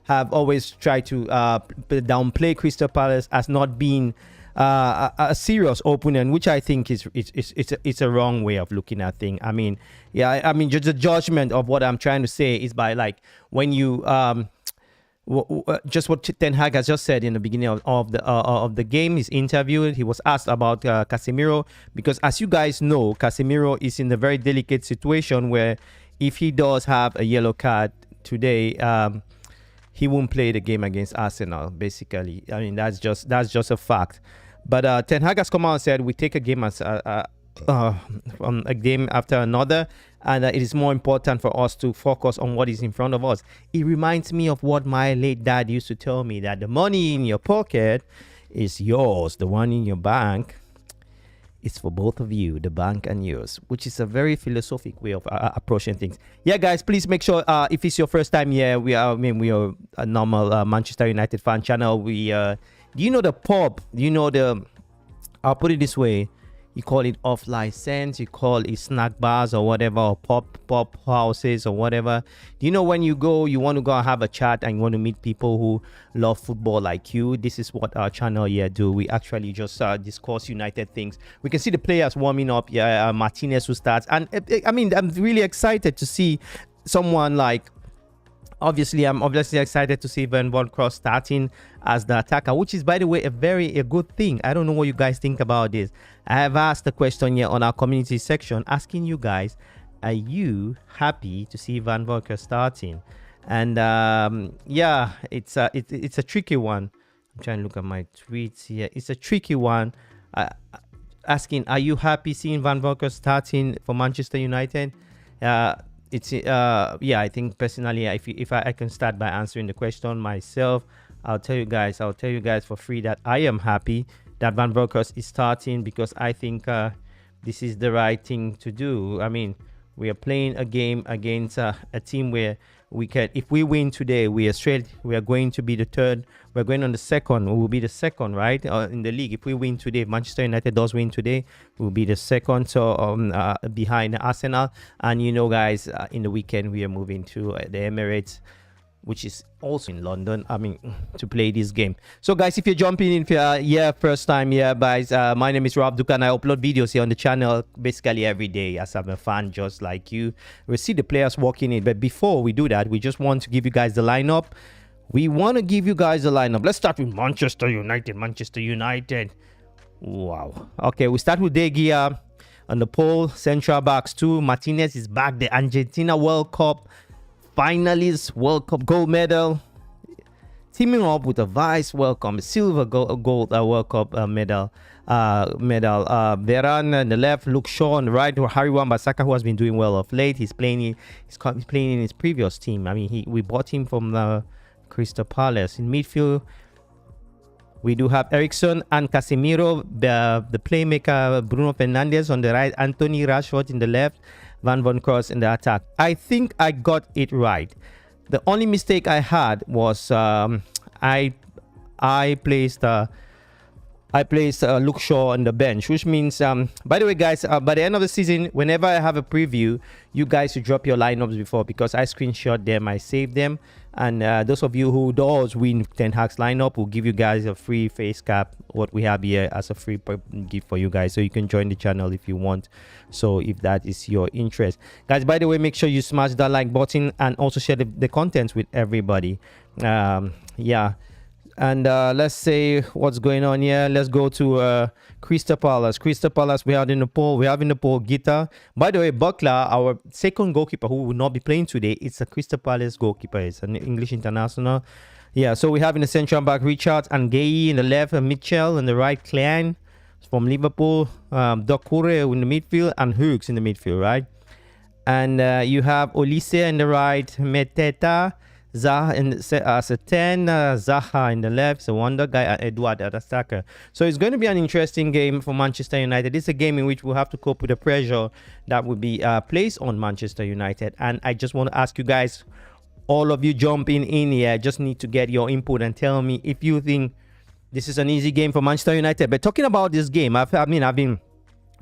have always tried to downplay Crystal Palace as not being a serious opponent, which I think it's a wrong way of looking at things. I mean, just the judgment of what I'm trying to say is by like when you just what Ten Hag has just said in the beginning of the game. He's interviewed. He was asked about Casemiro, because as you guys know, Casemiro is in a very delicate situation where if he does have a yellow card today, he won't play the game against Arsenal. Basically, I mean that's just a fact. But Ten Hag has come out and said we take a game as from a game after another, and it is more important for us to focus on what is in front of us. It reminds me of what my late dad used to tell me, that the money in your pocket is yours, the one in your bank is for both of you, the bank and yours, which is a very philosophic way of approaching things. Yeah, guys, please make sure if it's your first time here, we are a normal Manchester United fan channel. We do you know the pub? Do you know the? I'll put it this way: you call it off license, you call it snack bars or whatever, or pop houses or whatever. Do you know when you go, you want to go and have a chat and you want to meet people who love football like you? This is what our channel here do. We actually just discuss United things. We can see the players warming up. Yeah, Martinez who starts, and I mean, I'm really excited to see someone like. Obviously, I'm excited to see Van Bronckhorst starting as the attacker, which is, by the way, a good thing. I don't know what you guys think about this. I have asked the question here on our community section, asking you guys, are you happy to see Van Bronckhorst starting? And yeah, it's a tricky one. I'm trying to look at my tweets here. It's a tricky one. Asking, are you happy seeing Van Bronckhorst starting for Manchester United? Yeah, I think personally, if I can start by answering the question myself, I'll tell you guys for free that I am happy that Van Bronckhorst is starting, because I think this is the right thing to do. I mean, we are playing a game against a team where we can, if we win today, we are going to be the third. We're going on the second. We will be the second, right, in the league. If we win today, if Manchester United does win today, we'll be the second. So behind Arsenal. And you know, guys, in the weekend we are moving to the Emirates, which is also in London, I mean, to play this game. So guys, if you're jumping in, if you're first time here, guys, my name is Rob Ducan. I upload videos here on the channel basically every day, as I'm a fan just like you. We see the players walking in, but before we do that, we just want to give you guys the lineup. Let's start with Manchester United. Wow. Okay, we start with De Gea on the pole. Central backs 2. Martinez is back, the Argentina World Cup finalist, World Cup gold medal, teaming up with a vice welcome silver gold World Cup medal. Varane on the left, Luke Shaw on the right, Harry Wan-Bissaka, who has been doing well of late. He's playing in his previous team. I mean, we bought him from Crystal Palace. In midfield, we do have Eriksen and Casemiro, the playmaker Bruno Fernandez on the right, Anthony Rashford in the left, Van Bronckhorst in the attack. I think I got it right. The only mistake I had was I placed Luke Shaw on the bench, which means by the way, guys, by the end of the season, whenever I have a preview, you guys should drop your lineups before, because I screenshot them, I save them, and those of you who does win Ten Hag's lineup will give you guys a free face cap, what we have here as a free gift for you guys, so you can join the channel if you want. So if that is your interest, guys, by the way, make sure you smash that like button and also share the contents with everybody. Yeah. And let's say what's going on here. Let's go to Crystal Palace. We have in the poll Gita. By the way, Buckler, our second goalkeeper who will not be playing today, it's a Crystal Palace goalkeeper. It's an English international. Yeah, so we have in the central back Richards and Gay in the left, Mitchell in the right, Klein from Liverpool, Doucouré in the midfield, and Hughes in the midfield, right? And you have Olise in the right, Meteta, Zaha as a 10, Zaha in the left, so Wonder Guy, and Edouard at the attacker. So it's going to be an interesting game for Manchester United. It's a game in which we'll have to cope with the pressure that will be placed on Manchester United. And I just want to ask you guys, all of you jumping in here, I just need to get your input and tell me if you think this is an easy game for Manchester United. But talking about this game, I've been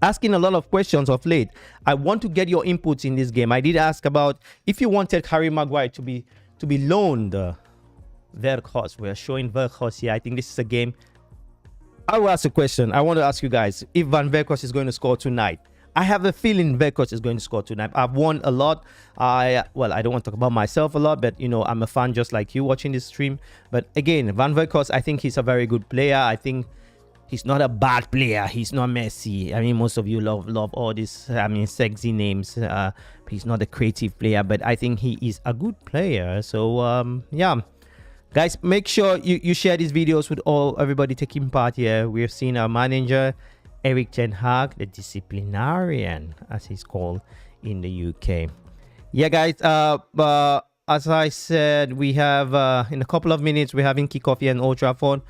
asking a lot of questions of late. I want to get your inputs in this game. I did ask about if you wanted Harry Maguire to be loaned Weghorst. We're showing Weghorst here. I think this is a game. I will ask a question. I want to ask you guys if Van Weghorst is going to score tonight. I have a feeling Weghorst is going to score tonight. I've won a lot. I don't want to talk about myself a lot, but you know, I'm a fan just like you watching this stream. But again, Van Weghorst, I think he's a very good player. I think he's not a bad player. He's not Messi. I mean, most of you love all these, I mean, sexy names. He's not a creative player, but I think he is a good player. So yeah. Guys, make sure you share these videos with everybody taking part here. We've seen our manager, Erik Ten Hag, the disciplinarian, as he's called in the UK. Yeah, guys, as I said, we have, in a couple of minutes, we're having kickoff here in Old Trafford.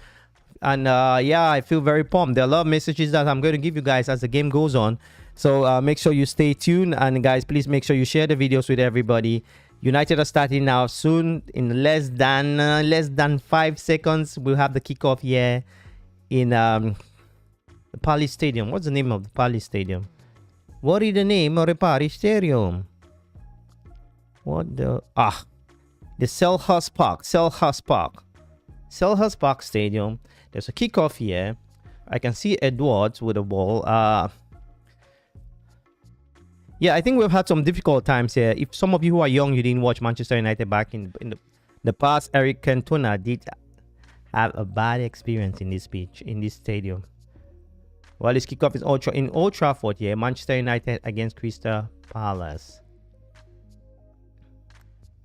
And yeah, I feel very pumped. There are a lot of messages that I'm going to give you guys as the game goes on. So make sure you stay tuned. And guys, please make sure you share the videos with everybody. United are starting now soon. In less than 5 seconds, we'll have the kickoff here in the Palace Stadium. What's the name of the Palace Stadium? What is the name of the Palace Stadium? What the the Selhurst Park. Selhurst Park Stadium. There's a kickoff here. I can see Edwards with the ball. Yeah, I think we've had some difficult times here. If some of you who are young, you didn't watch Manchester United back in the past, Erik Cantona did have a bad experience in this pitch, in this stadium. Well, this kickoff is in Old Trafford here. Manchester United against Crystal Palace.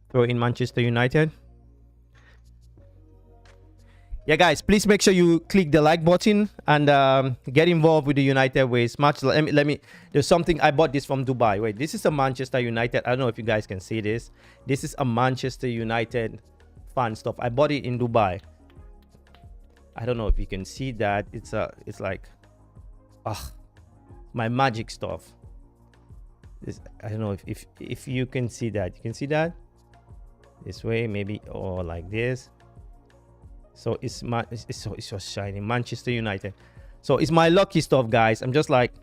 Throw in Manchester United. Yeah, guys, please make sure you click the like button and get involved with the United way. Smash. Let me. There's something. I bought this from Dubai. Wait, this is a Manchester United. I don't know if you guys can see this. This is a Manchester United fan stuff. I bought it in Dubai. I don't know if you can see that. It's like, my magic stuff. I don't know if you can see that. You can see that this way maybe, or like this. So it's so shiny. Manchester United. So it's my lucky stuff, guys. I'm just like,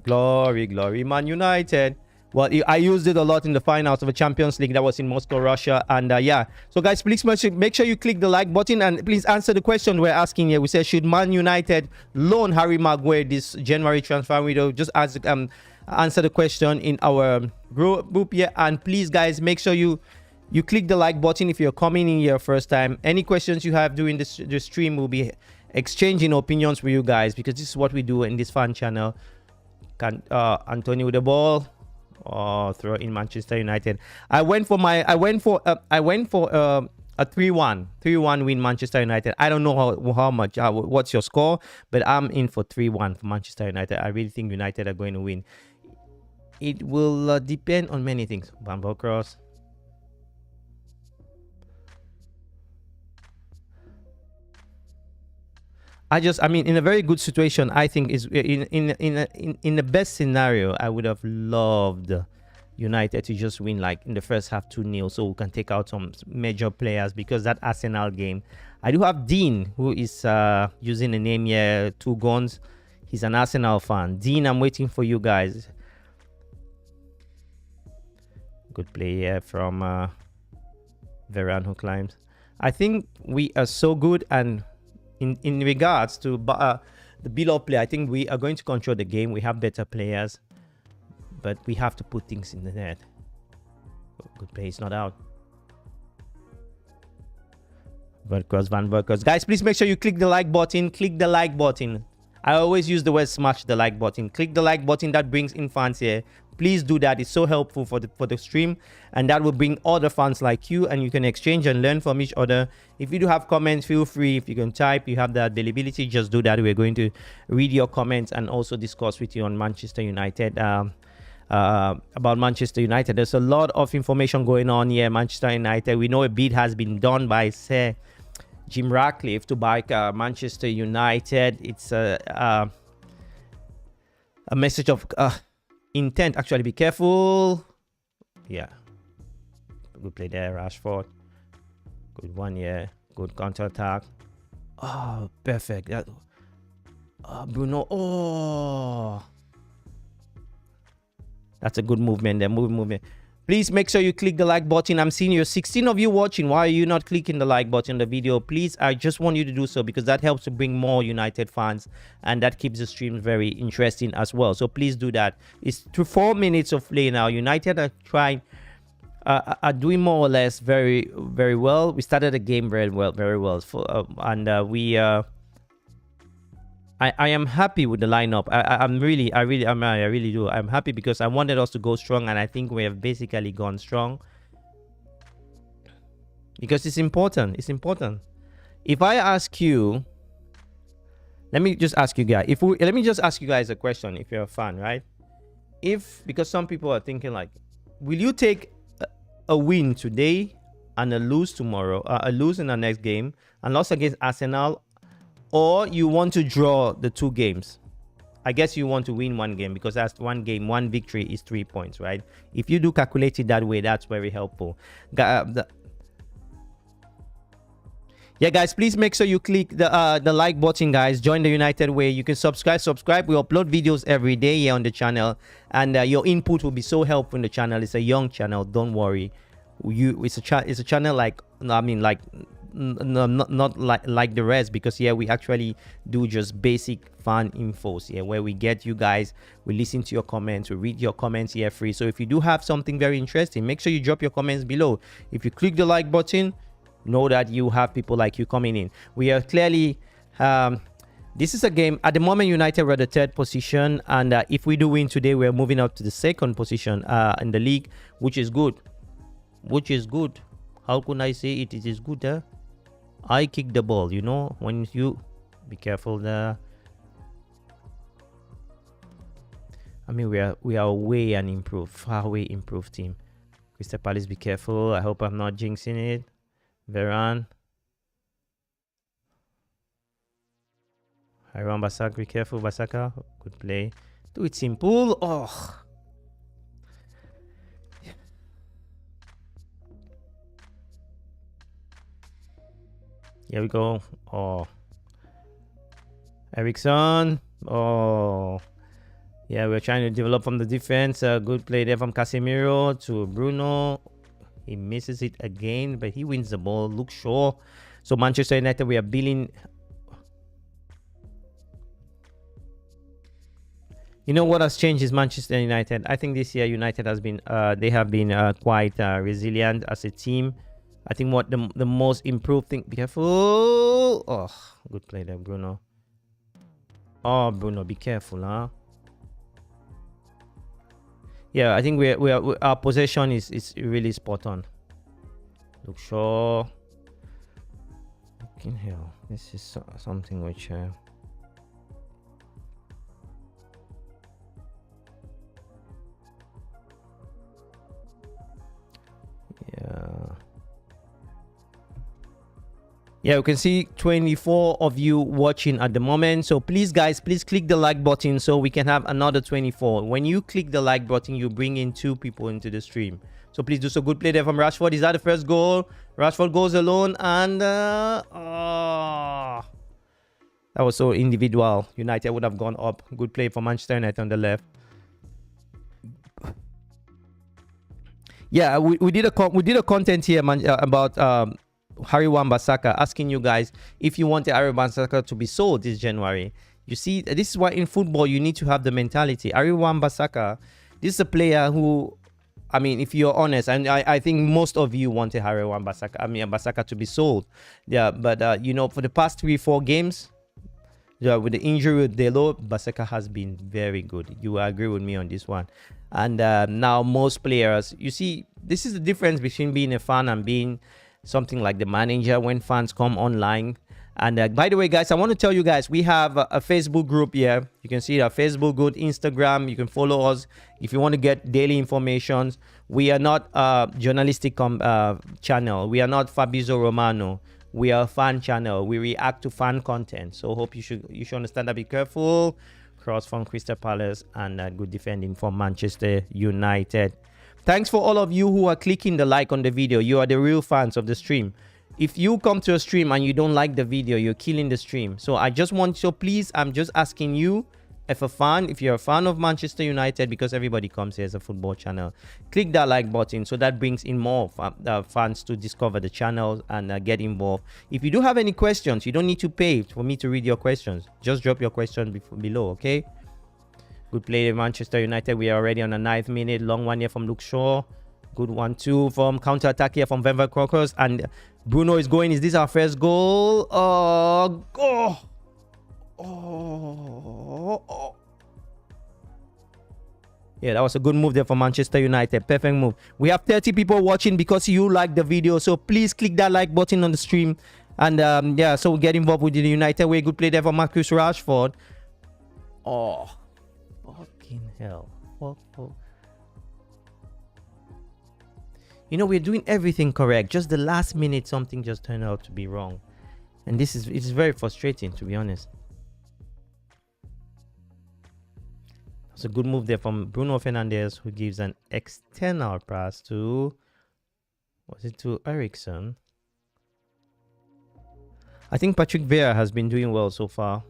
glory, glory, Man United. Well, I used it a lot in the finals of the Champions League that was in Moscow, Russia. And yeah, so guys, please make sure you click the like button and please answer the question we're asking here. We said, should Man United loan Harry Maguire this January transfer window? Just answer the question in our group here. And please, guys, make sure you click the like button if you're coming in here first time. Any questions you have during the stream, will be exchanging opinions with you guys, because this is what we do in this fan channel. Anthony with the ball, throw in Manchester United. I went for a 3-1 win Manchester United. I don't know how much, what's your score, but I'm in for 3-1 for Manchester United. I really think United are going to win. It will depend on many things. Van Weghorst. I mean, in a very good situation, I think is in the best scenario, I would have loved United to just win like in the first half 2-0, so we can take out some major players, because that Arsenal game, I do have Dean, who is using the name here, Two Guns. He's an Arsenal fan. Dean, I'm waiting for you guys. Good play here from Varane, who climbs. I think we are so good, and in regards to the below play, I think we are going to control the game. We have better players, but we have to put things in the net. Good play, it's not out. Van Weghorst. Guys, please make sure you click the like button. Click the like button. I always use the word smash the like button. Click the like button. That brings in fans here. Please do that. It's so helpful for the stream, and that will bring other fans like you, and you can exchange and learn from each other. If you do have comments, feel free. If you can type, you have the availability, just do that. We're going to read your comments and also discuss with you on Manchester United, about Manchester United. There's a lot of information going on here. Manchester United, we know a bid has been done by Sir Jim Ratcliffe to buy Manchester United. It's a message of intent. Actually, be careful. Yeah, good play there, Rashford. Good one, yeah. Good counter attack. Oh, perfect. Bruno. Oh, that's a good movement there. Movement. Please make sure you click the like button. I'm seeing you 16 of you watching. Why are you not clicking the like button on the video? Please, I just want you to do so because that helps to bring more United fans and that keeps the stream very interesting as well. So please do that. It's 4 minutes of play now. United are trying, are doing more or less very well. We started the game very well, I am happy with the lineup. I really do. I'm happy because I wanted us to go strong, and I think we have basically gone strong. Because it's important. It's important. If I ask you, let me just ask you guys. Let me just ask you guys a question. If you're a fan, right? Because some people are thinking like, will you take a win today and a lose tomorrow, a lose in the next game, and loss against Arsenal? Or you want to draw the 2 games? I guess you want to win 1 game because that's 1 game. 1 victory is 3 points, right? If you do calculate it that way, that's very helpful. Yeah, guys, please make sure you click the like button, guys. Join the United way. You can subscribe. We upload videos every day here on the channel, and your input will be so helpful in the channel. It's a young channel. Don't worry. It's a channel like not like the rest, because here we actually do just basic fan infos here where we get you guys, we listen to your comments, we read your comments here free. So if you do have something very interesting, make sure you drop your comments below. If you click the like button, know that you have people like you coming in. We are clearly this is a game at the moment. United were the 3rd position, and if we do win today, we're moving up to the 2nd position in the league, which is good. How can I say it? It is good, huh? I kick the ball, you know, when you be careful there. I mean, we are way an improved, far way improved team. Crystal Palace, be careful. I hope I'm not jinxing it. Varane. Iran Basak, be careful, Basaka. Good play. Do it simple. Oh. Here we go. Oh, Eriksson. Oh, yeah, we're trying to develop from the defense. Good play there from Casemiro to Bruno. He misses it again, but he wins the ball. Luke Shaw. So Manchester United, we are building. You know what has changed is Manchester United. I think this year United has been, they have been quite resilient as a team. I think what the most improved thing. Be careful. Oh, good play there, Bruno. Oh, Bruno, be careful, huh? Yeah, I think our possession is really spot on. Look, Shaw. Fucking hell, this is something which. Yeah, you can see 24 of you watching at the moment. So please, guys, please click the like button so we can have another 24. When you click the like button, you bring in 2 people into the stream. So please do so. Good play there from Rashford. Is that the first goal? Rashford goes alone, and that was so individual. United would have gone up. Good play for Manchester United on the left. Yeah, we did a content here, man, about Harry Wan-Bissaka, asking you guys if you want Harry Wan-Bissaka to be sold this January. You see, this is why in football you need to have the mentality. Harry Wan-Bissaka, this is a player who, I mean, if you're honest, and I think most of you wanted Harry Wan-Bissaka, Bissaka to be sold. Yeah, but you know, for the past 3-4 games, yeah, with the injury with Delo, Bissaka has been very good. You agree with me on this one. And now most players, you see, this is the difference between being a fan and being something like the manager when fans come online. And by the way, guys, I want to tell you guys, we have a Facebook group here. You can see our Facebook group, Instagram. You can follow us if you want to get daily information. We are not a journalistic channel. We are not Fabrizio Romano. We are a fan channel. We react to fan content. So hope you should understand that. Be careful. Cross from Crystal Palace, and good defending from Manchester United. Thanks for all of you who are clicking the like on the video. You are the real fans of the stream. If you come to a stream and you don't like the video, you're killing the stream. So I just want, so please, I'm just asking you if you're a fan of Manchester United, because everybody comes here as a football channel, click that like button, so that brings in more fans to discover the channel and get involved. If you do have any questions, you don't need to pay for me to read your questions. Just drop your question below, okay? Good play, Manchester United. We are already on the 9th minute. Long one here from Luke Shaw. Good 1-2 from counter-attack here from Van Crocus. And Bruno is going. Is this our first goal? Yeah, that was a good move there for Manchester United. Perfect move. We have 30 people watching because you like the video. So please click that like button on the stream. And yeah, so get involved with the United way. Good play there for Marcus Rashford. Oh, fucking hell. You know, we're doing everything correct. Just the last minute, something just turned out to be wrong. And it's very frustrating, to be honest. It's a good move there from Bruno Fernandez, who gives an external pass to, was it to Eriksen? I think Patrick Vieira has been doing well so far.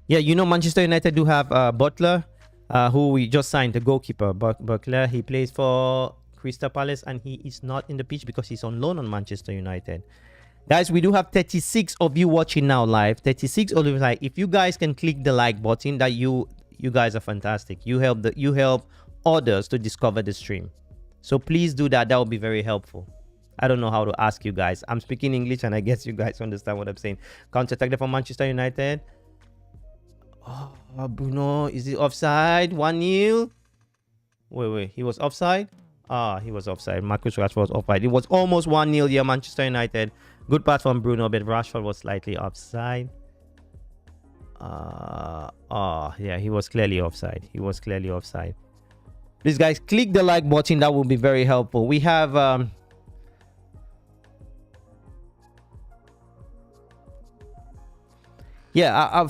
Yeah, you know, Manchester United do have Butler, who we just signed, the goalkeeper. Butler, he plays for Crystal Palace, and he is not in the pitch because he's on loan on Manchester United. Guys, we do have 36 of you watching now live. 36 of you like. If you guys can click the like button, that you guys are fantastic. You help others to discover the stream. So please do that. That would be very helpful. I don't know how to ask you guys. I'm speaking English, and I guess you guys understand what I'm saying. Counter-attack there for Manchester United. Oh, Bruno, is he offside? 1-0. Wait, he was offside? He was offside. Marcus Rashford was offside. It was almost 1-0 here, Manchester United. Good pass from Bruno, but Rashford was slightly offside. Yeah, he was clearly offside. Please, guys, click the like button. That will be very helpful. We have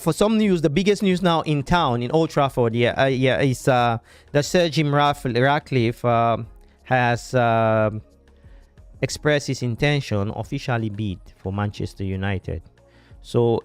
for some news, the biggest news now in town, in Old Trafford, is that Sir Jim Ratcliffe has expressed his intention officially bid for Manchester United. So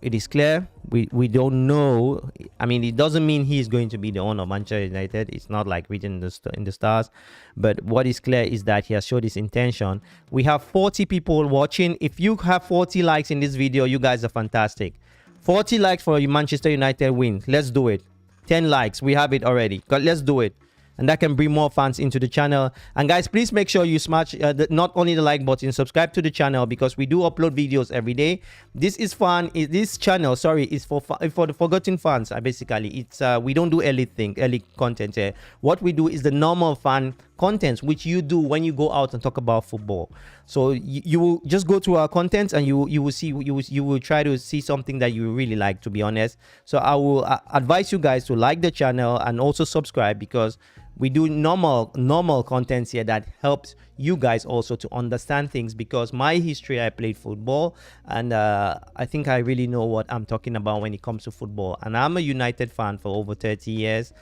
it is clear. We don't know. I mean, it doesn't mean he's going to be the owner of Manchester United. It's not like written in the stars. But what is clear is that he has showed his intention. We have 40 people watching. If you have 40 likes in this video, you guys are fantastic. 40 likes for Manchester United win. Let's do it. 10 likes. We have it already. Let's do it. And that can bring more fans into the channel. And guys, please make sure you smash not only the like button, subscribe to the channel, because we do upload videos every day. This is fun. This channel, sorry, is for the forgotten fans. Basically, it's we don't do early content here. What we do is the normal fan contents, which you do when you go out and talk about football. So you will just go to our contents, and you will try to see something that you really like, to be honest. So I will advise you guys to like the channel and also subscribe, because we do normal contents here that helps you guys also to understand things. Because my history, I played football, and I think I really know what I'm talking about when it comes to football. And I'm a United fan for over 30 years.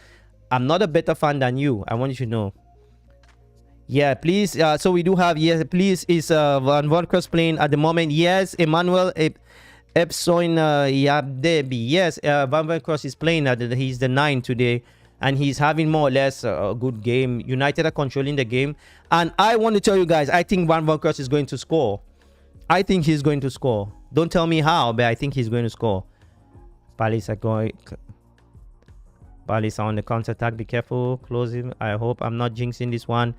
I'm not a better fan than you. I want you to know. Yeah, please. So we do have, yes, please, is Van Vodkers playing at the moment? Yes, Emmanuel Epsoin Yabdebi. Yes, Van Vodkers is playing. He's the 9 today. And he's having more or less a good game. United are controlling the game. And I want to tell you guys, I think Van Vodkers is going to score. I think he's going to score. Don't tell me how, but I think he's going to score. Palace are going. Palace are on the counter-attack. Be careful. Close him. I hope I'm not jinxing this one.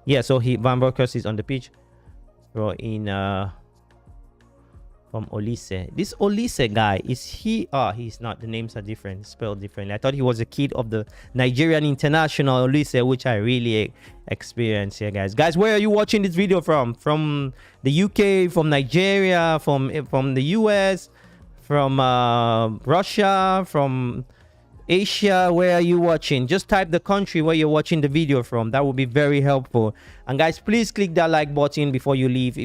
Yeah, so Van Vodkers is on the pitch. Throw in from Olise. This Olise guy, is he? He's not. The names are different, spelled differently. I thought he was a kid of the Nigerian international Olise, which I really experienced here, guys. Guys, where are you watching this video from? From the UK, from Nigeria, from the US, from Russia, from Asia? Where are you watching? Just type the country where you're watching the video from. That would be very helpful. And guys, please click that like button before you leave.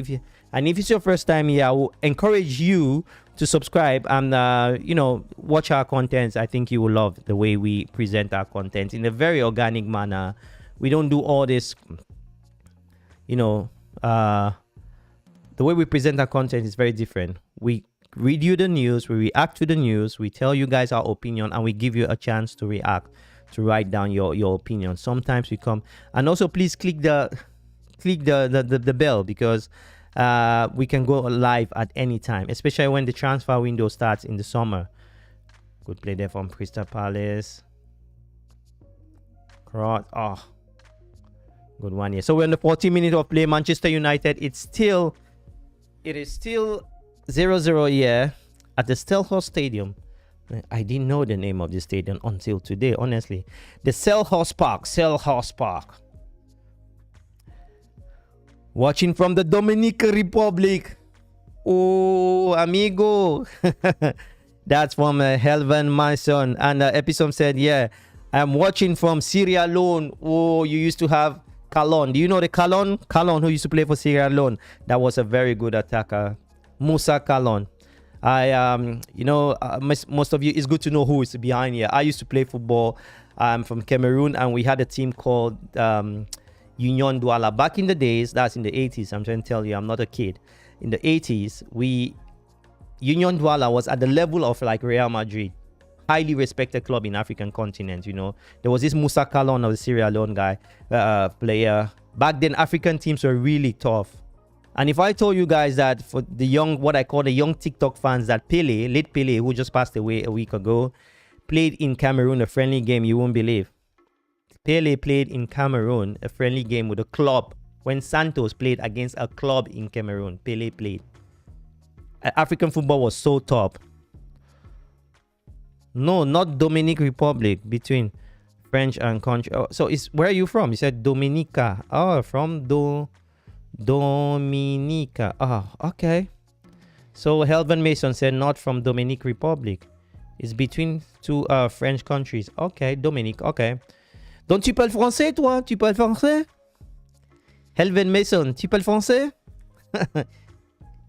And if it's your first time here, I will encourage you to subscribe and watch our contents. I think you will love the way we present our content in a very organic manner. We don't do all this the way we present our content is very different. We read you the news, we react to the news, we tell you guys our opinion, and we give you a chance to react, to write down your opinion. Sometimes we come, and also please click the bell, because we can go live at any time, especially when the transfer window starts in the summer. Good play there from Crystal Palace. Cross. Oh, good one here. So we're in the 40 minutes of play. Manchester United, it is still 0-0 here at the Selhurst Stadium. I didn't know the name of the stadium until today, honestly. The Selhurst Park. Watching from the Dominican Republic. Oh, amigo. That's from Helvan Mason. And Episode said, yeah, I'm watching from Sierra Leone. Oh, you used to have Calon. Do you know the Calon? Calon, who used to play for Sierra Leone. That was a very good attacker. Musa Calon. Most of you, it's good to know who is behind here. I used to play football. I'm from Cameroon, and we had a team called Union Douala. Back in the days, that's in the 80s. I'm trying to tell you, I'm not a kid. In the 80s, Union Douala was at the level of like Real Madrid. Highly respected club in African continent, you know. There was this Musa Kalon, of the Sierra Leone guy, player. Back then, African teams were really tough. And if I told you guys that for the young, what I call the young TikTok fans, that late Pele, who just passed away a week ago, played in Cameroon a friendly game, you won't believe. Pele played in Cameroon a friendly game with a club. When Santos played against a club in Cameroon, Pele played. African football was so top. No, not Dominican Republic, between French and country. Oh, so where are you from? You said Dominica. Oh, from Dominica. Oh, okay. So Helvan Mason said not from Dominican Republic. It's between two French countries. Okay, Dominique. Okay. Donc tu parles français, toi? Tu parles français? Helvan Mason, tu parles français?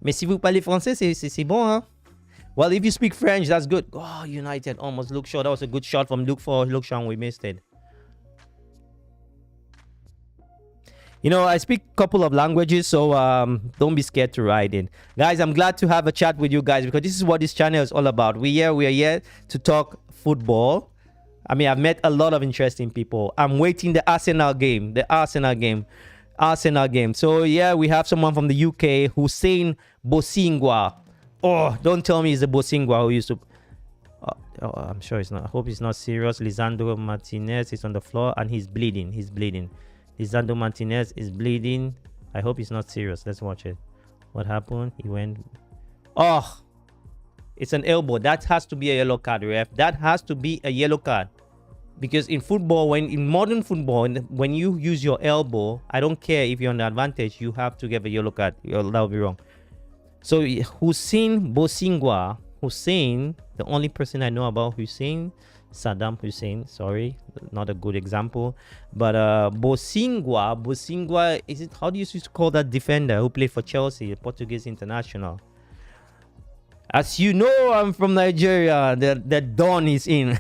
Mais si vous parlez français, c'est bon, hein? Well, if you speak French, that's good. Oh, United almost looked short. That was a good shot from Luke Shaw. We missed it. You know, I speak a couple of languages, so don't be scared to write in. Guys, I'm glad to have a chat with you guys, because this is what this channel is all about. We are here to talk football. I mean, I've met a lot of interesting people. I'm waiting the Arsenal game. So, yeah, we have someone from the UK, Hussein Bosingwa. Oh, don't tell me it's the Bosingwa who used to... Oh, I'm sure it's not. I hope it's not serious. Lisandro Martinez is on the floor and he's bleeding. Lisandro Martinez is bleeding. I hope it's not serious. Let's watch it. What happened? He went... Oh! It's an elbow. That has to be a yellow card, ref. That has to be a yellow card. Because in football, in modern football, when you use your elbow, I don't care if you're on the advantage, you have to give a yellow card. That would be wrong. So Hussein Bosingwa, the only person I know about Saddam Hussein, sorry, not a good example, but Bosingwa, is it, how do you used to call that defender who played for Chelsea, Portuguese international? As you know, I'm from Nigeria. The dawn is in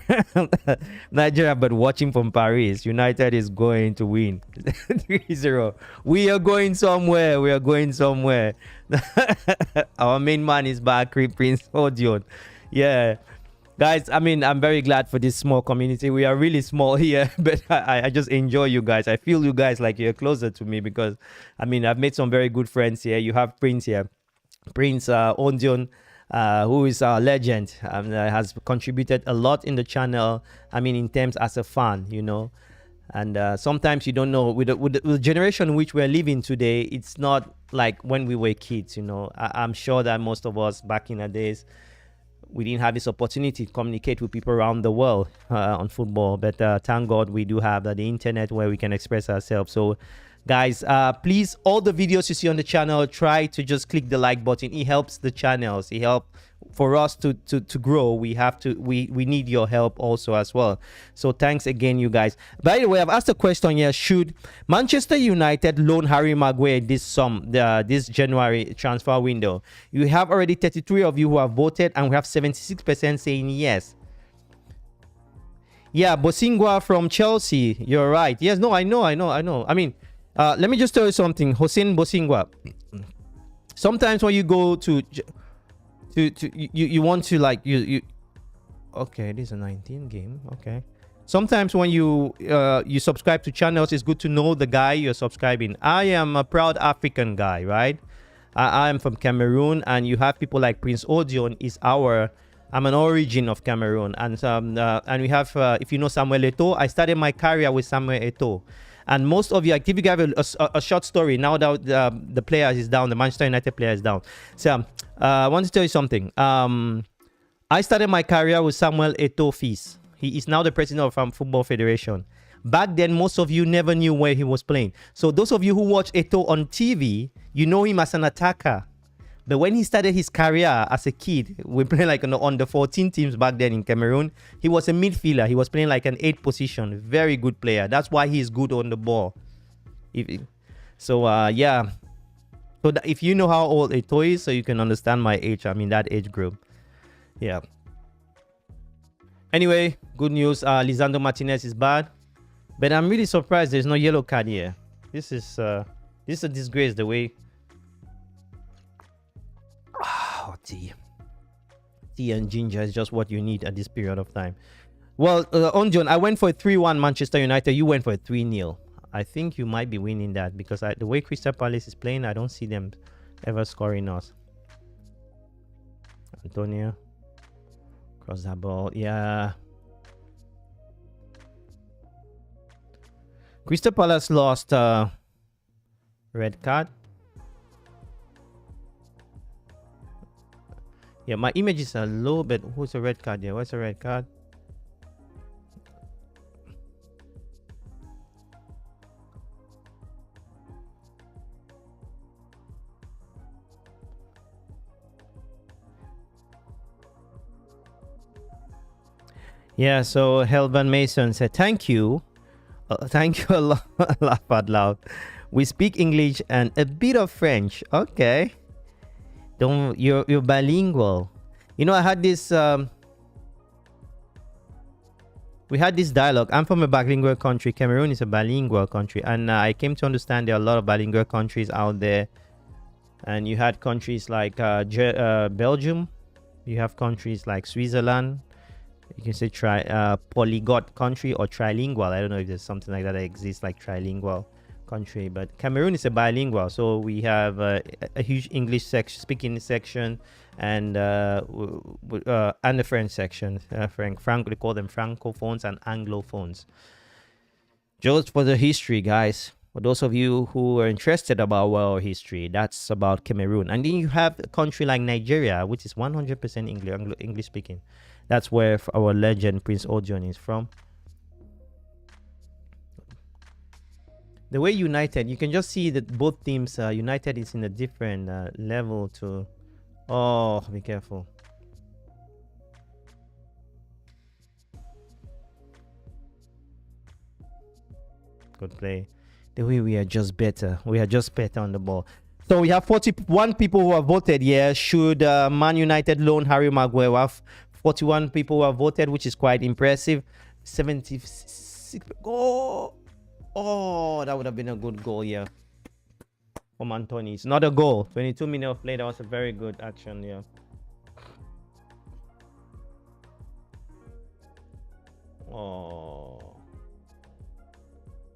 Nigeria, but watching from Paris. United is going to win 3-0. We are going somewhere. Our main man is back, Prince Odion. Yeah. Guys, I mean, I'm very glad for this small community. We are really small here, but I just enjoy you guys. I feel you guys like you're closer to me, because, I mean, I've made some very good friends here. You have Prince here. Prince Odion. Who is a legend, has contributed a lot in the channel. I mean, in terms as a fan, you know. And sometimes you don't know, with the generation in which we're living today, it's not like when we were kids, you know. I'm sure that most of us back in the days, we didn't have this opportunity to communicate with people around the world on football. But thank God we do have the internet where we can express ourselves. So, guys, please, all the videos you see on the channel, try to just click the like button. It helps the channels. It helps for us to grow. We need your help also as well. So thanks again, you guys. By the way, I've asked a question here: should Manchester United loan Harry Maguire this January transfer window? You have already 33 of you who have voted, and we have 76% saying yes. Yeah, Bosingwa from Chelsea. You're right. Yes, no, I know. I mean, let me just tell you something. Hossein Bosingwa. Sometimes when you go to you want to like you okay, this is a 19 game. Okay. Sometimes when you you subscribe to channels, it's good to know the guy you're subscribing. I am a proud African guy, right? I am from Cameroon, and you have people like Prince Odion is our. I'm an origin of Cameroon, and we have if you know Samuel Eto'o, I started my career with Samuel Eto'o, and most of you, I give you guys a short story. Now that the player is down, the Manchester United player is down. So I want to tell you something. I started my career with Samuel Eto'o Fils. He is now the president of Football Federation. Back then, most of you never knew where he was playing. So those of you who watch Eto'o on TV, you know him as an attacker. But when he started his career as a kid, we played like on the 14 teams back then in Cameroon. He was a midfielder. He was playing like an 8 position. Very good player. That's why he's good on the ball. Yeah. So if you know how old Eto'o is, so you can understand my age. I'm in that age group. Yeah. Anyway, good news. Lisandro Martinez is bad. But I'm really surprised there's no yellow card here. This is a disgrace the way. Oh, tea and ginger is just what you need at this period of time. Well, Onjon, I went for a 3-1 Manchester United. You went for a 3-0. I think you might be winning that because the way Crystal Palace is playing, I don't see them ever scoring us. Antonio. Cross that ball. Yeah. Crystal Palace lost red card. Yeah, my image is a little bit. Who's the red card here? What's the red card? Yeah, so Helvan Mason said, thank you. Thank you a lot. Laugh out loud. We speak English and a bit of French. Okay. You're bilingual. You know, I had this we had this dialogue. I'm from a bilingual country. Cameroon is a bilingual country, and I came to understand there are a lot of bilingual countries out there. And you had countries like Belgium. You have countries like Switzerland. You can say polyglot country or trilingual. I don't know if there's something like that exists, like trilingual country. But Cameroon is a bilingual, so we have a huge English speaking section, and the French section. They call them francophones and anglophones. Just for the history, guys. For those of you who are interested about world history, that's about Cameroon. And then you have a country like Nigeria, which is 100% English speaking. That's where our legend Prince Odion is from. The way United, you can just see that both teams, United is in a different level to... Oh, be careful. Good play. The way we are just better. We are just better on the ball. So we have 41 people who have voted here. Should Man United loan Harry Maguire? We have 41 people who have voted, which is quite impressive. 76 goal. Oh, that would have been a good goal here from Anthony. It's not a goal. 22 minutes of play. That was a very good action here. Oh.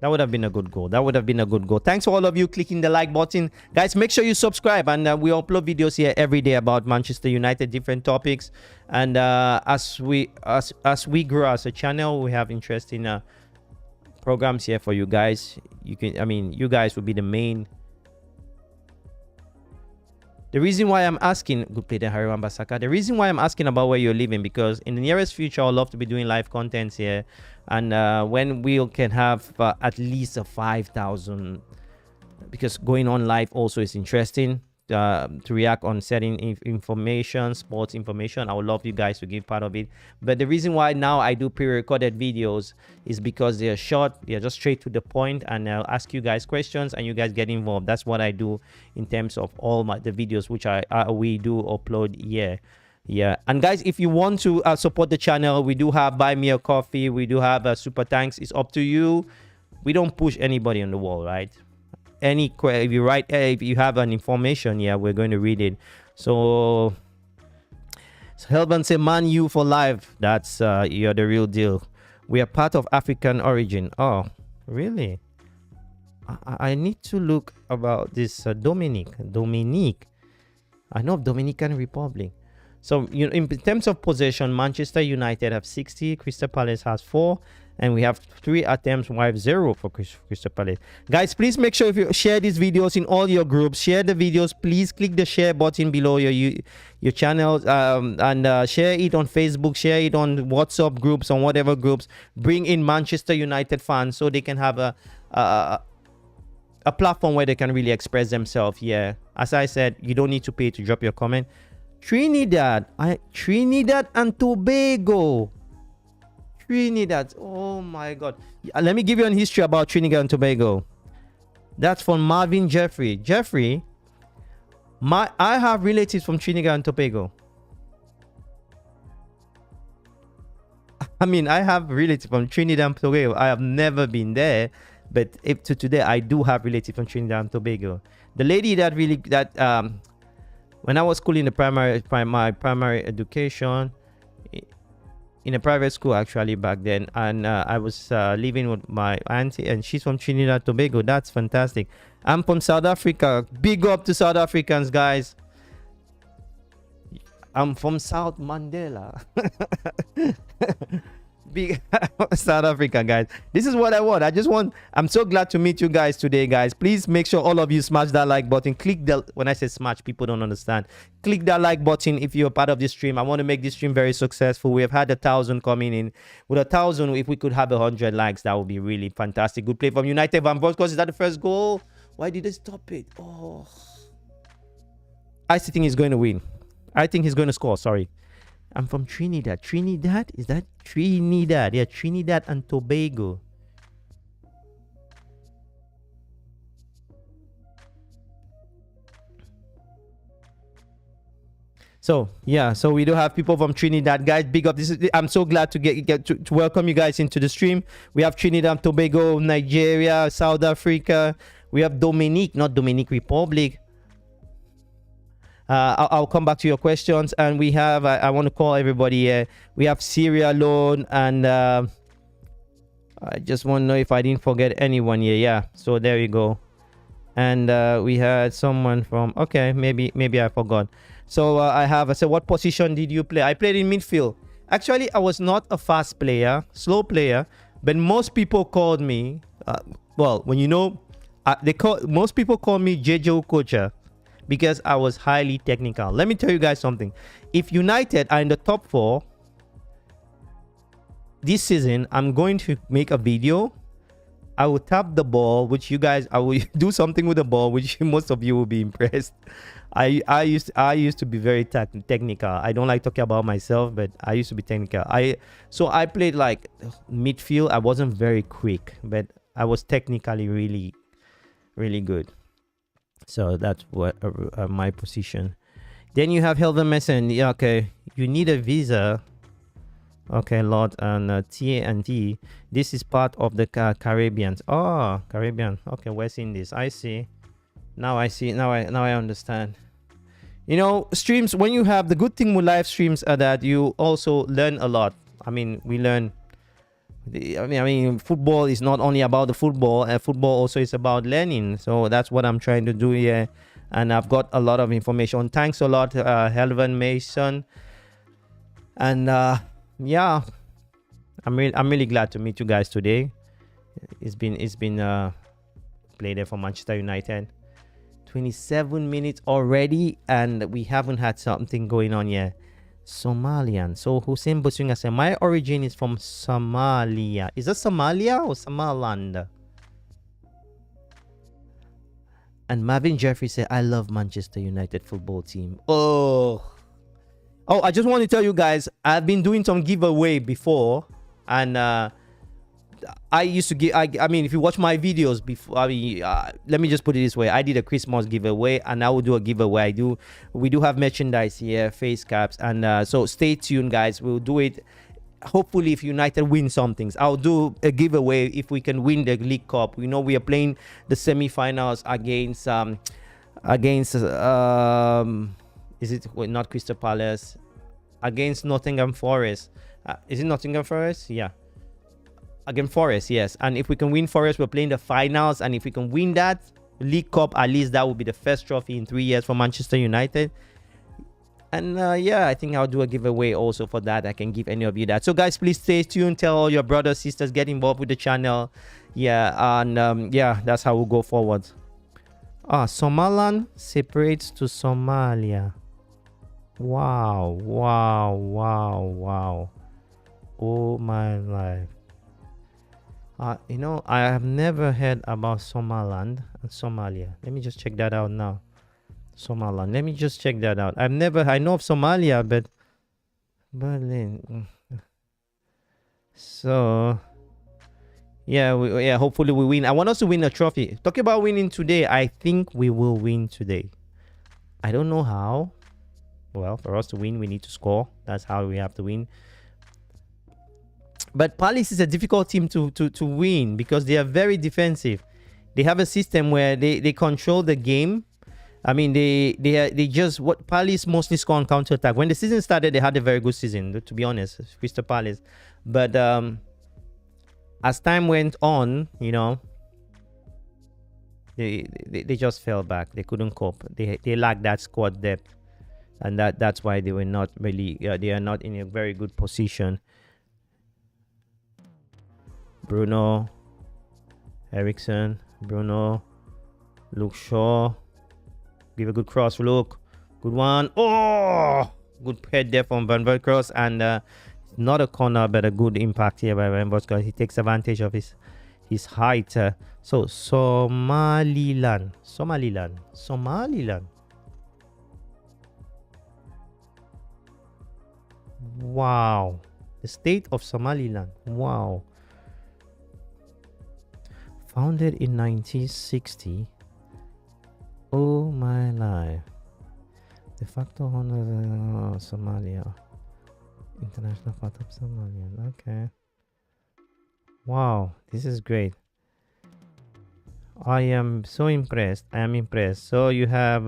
That would have been a good goal. That would have been a good goal. Thanks for all of you clicking the like button. Guys, make sure you subscribe. And we upload videos here every day about Manchester United, different topics. And as we grow as a channel, we have interesting programs here for you guys. You guys will be the main. The reason why I'm asking, good play there, Harry Wan-Bissaka. The reason why I'm asking about where you're living, because in the nearest future, I'd love to be doing live contents here. And when we can have at least a 5,000, because going on live also is interesting to react on certain information, sports information. I would love you guys to give part of it. But the reason why now I do pre-recorded videos is because they're short, they're just straight to the point, and I'll ask you guys questions and you guys get involved. That's what I do in terms of all the videos which we do upload here. Yeah, and guys, if you want to support the channel, we do have Buy Me a Coffee, we do have super thanks. It's up to you. We don't push anybody on the wall, right? if you write, if you have an information, yeah, we're going to read it. So Helvan say, Man U for life. That's you're the real deal. We are part of African origin. Oh, really? I need to look about this Dominique. I know of Dominican Republic. So, you know, in terms of possession, Manchester United have 60, Crystal Palace has 4, and we have 3 attempts, we have 0 for Crystal Palace. Guys, please make sure if you share these videos in all your groups, share the videos. Please click the share button below your channels, and share it on Facebook, share it on WhatsApp groups, on whatever groups. Bring in Manchester United fans so they can have a platform where they can really express themselves. Yeah, as I said, you don't need to pay to drop your comment. Trinidad and Tobago. Trinidad. Oh my God. Let me give you a history about Trinidad and Tobago. That's from Marvin Jeffrey. Jeffrey, I have relatives from Trinidad and Tobago. I mean, I have relatives from Trinidad and Tobago. I have never been there, but up to today, I do have relatives from Trinidad and Tobago. The lady that when I was schooling my primary education in a private school actually back then, and I was living with my auntie, and she's from Trinidad and Tobago. That's fantastic. I'm from South Africa. Big up to South Africans, guys. I'm from South Mandela. Big South Africa, guys. This is what I want. I'm so glad to meet you guys today, guys. Please make sure all of you smash that like button. Click the, when I say smash, people don't understand. Click that like button if you're part of this stream. I want to make this stream very successful. We have had 1,000 coming in. With 1,000, if we could have 100 likes, that would be really fantastic. Good play from United. Van Bronckhorst, is that the first goal? Why did they stop it? Oh, I still think he's going to win. I think he's going to score. Sorry. I'm from Trinidad. Trinidad? Is that Trinidad? Yeah, Trinidad and Tobago. So, yeah. So, we do have people from Trinidad. Guys, big up. I'm so glad to get to welcome you guys into the stream. We have Trinidad and Tobago, Nigeria, South Africa. We have Dominique, not Dominican Republic. I'll come back to your questions, and we have I want to call everybody here. We have Sierra Leone, and I just want to know if I didn't forget anyone here. Yeah, so there you go. And we had someone from, okay, maybe I forgot. So I said, what position did you play? I played in midfield. Actually, I was not a fast player, slow player, but most people called me well, when you know, most people call me JJ Okocha, because I was highly technical. Let me tell you guys something. If United are in the top 4 this season, I'm going to make a video. I will tap the ball, which you guys, I will do something with the ball, which most of you will be impressed. I used to be very technical. I don't like talking about myself, but I used to be technical. So I played like midfield. I wasn't very quick, but I was technically really, really good. So that's what my position. Then you have Helven Mason. Yeah, okay. You need a visa. Okay, Lord, and T&T. This is part of the Caribbean. Oh, Caribbean. Okay, West Indies. I see. Now I see. Now I understand. You know, streams, when you have, the good thing with live streams are that you also learn a lot. I mean, we learn. I mean, football is not only about the football. Football also is about learning. So that's what I'm trying to do here. And I've got a lot of information. Thanks a lot, Helven Mason. And yeah, I'm really glad to meet you guys today. It's been played there for Manchester United. 27 minutes already, and we haven't had something going on yet. Somalian. So Hussein Busunga said, my origin is from Somalia. Is that Somalia or Somaliland? And Marvin Jeffrey said, I love Manchester United football team. Oh, I just want to tell you guys, I've been doing some giveaway before, and I used to give. I mean, if you watch my videos before, I mean, let me just put it this way: I did a Christmas giveaway, and I will do a giveaway. We do have merchandise here, face caps, and so stay tuned, guys. We'll do it. hopefully if United win some things, I'll do a giveaway if we can win the League Cup. We know we are playing the semi-finals against is it not Crystal Palace, against Nottingham Forest. Is it Nottingham Forest? Yeah, against Forest, yes. And if we can win Forest, we're playing the finals, and if we can win that League Cup, at least that will be the first trophy in 3 years for Manchester United. And yeah, I think I'll do a giveaway also for that. I can give any of you that. So guys, please stay tuned. Tell all your brothers, sisters, get involved with the channel. Yeah, and yeah, that's how we'll go forward. Somaliland separates to Somalia. Wow, wow, wow, wow. Oh my life. You know, I have never heard about Somaliland and Somalia. Let me just check that out now. Somaliland. Let me just check that out. I know of Somalia, but Berlin. So yeah, hopefully we win. I want us to win a trophy. Talking about winning today, I think we will win today. I don't know how. Well, for us to win, we need to score. That's how we have to win. But Palace is a difficult team to win because they are very defensive. They have a system where they control the game. I mean, they just, what Palace mostly score on counter attack. When the season started, they had a very good season, to be honest, Crystal Palace. But as time went on, you know, they just fell back. They couldn't cope. They lacked that squad depth, and that's why they were not really. They are not in a very good position. Bruno, Eriksen, Bruno, Luke Shaw. Give a good cross, look. Good one. Oh! Good head there from Van Cross. And not a corner, but a good impact here by Van because he takes advantage of his height. So, Somaliland. Wow. The state of Somaliland. Wow. Founded in 1960. Oh my life. De facto honor Somalia. International part of Somalia. Okay. Wow, this is great. I am so impressed. I am impressed. So you have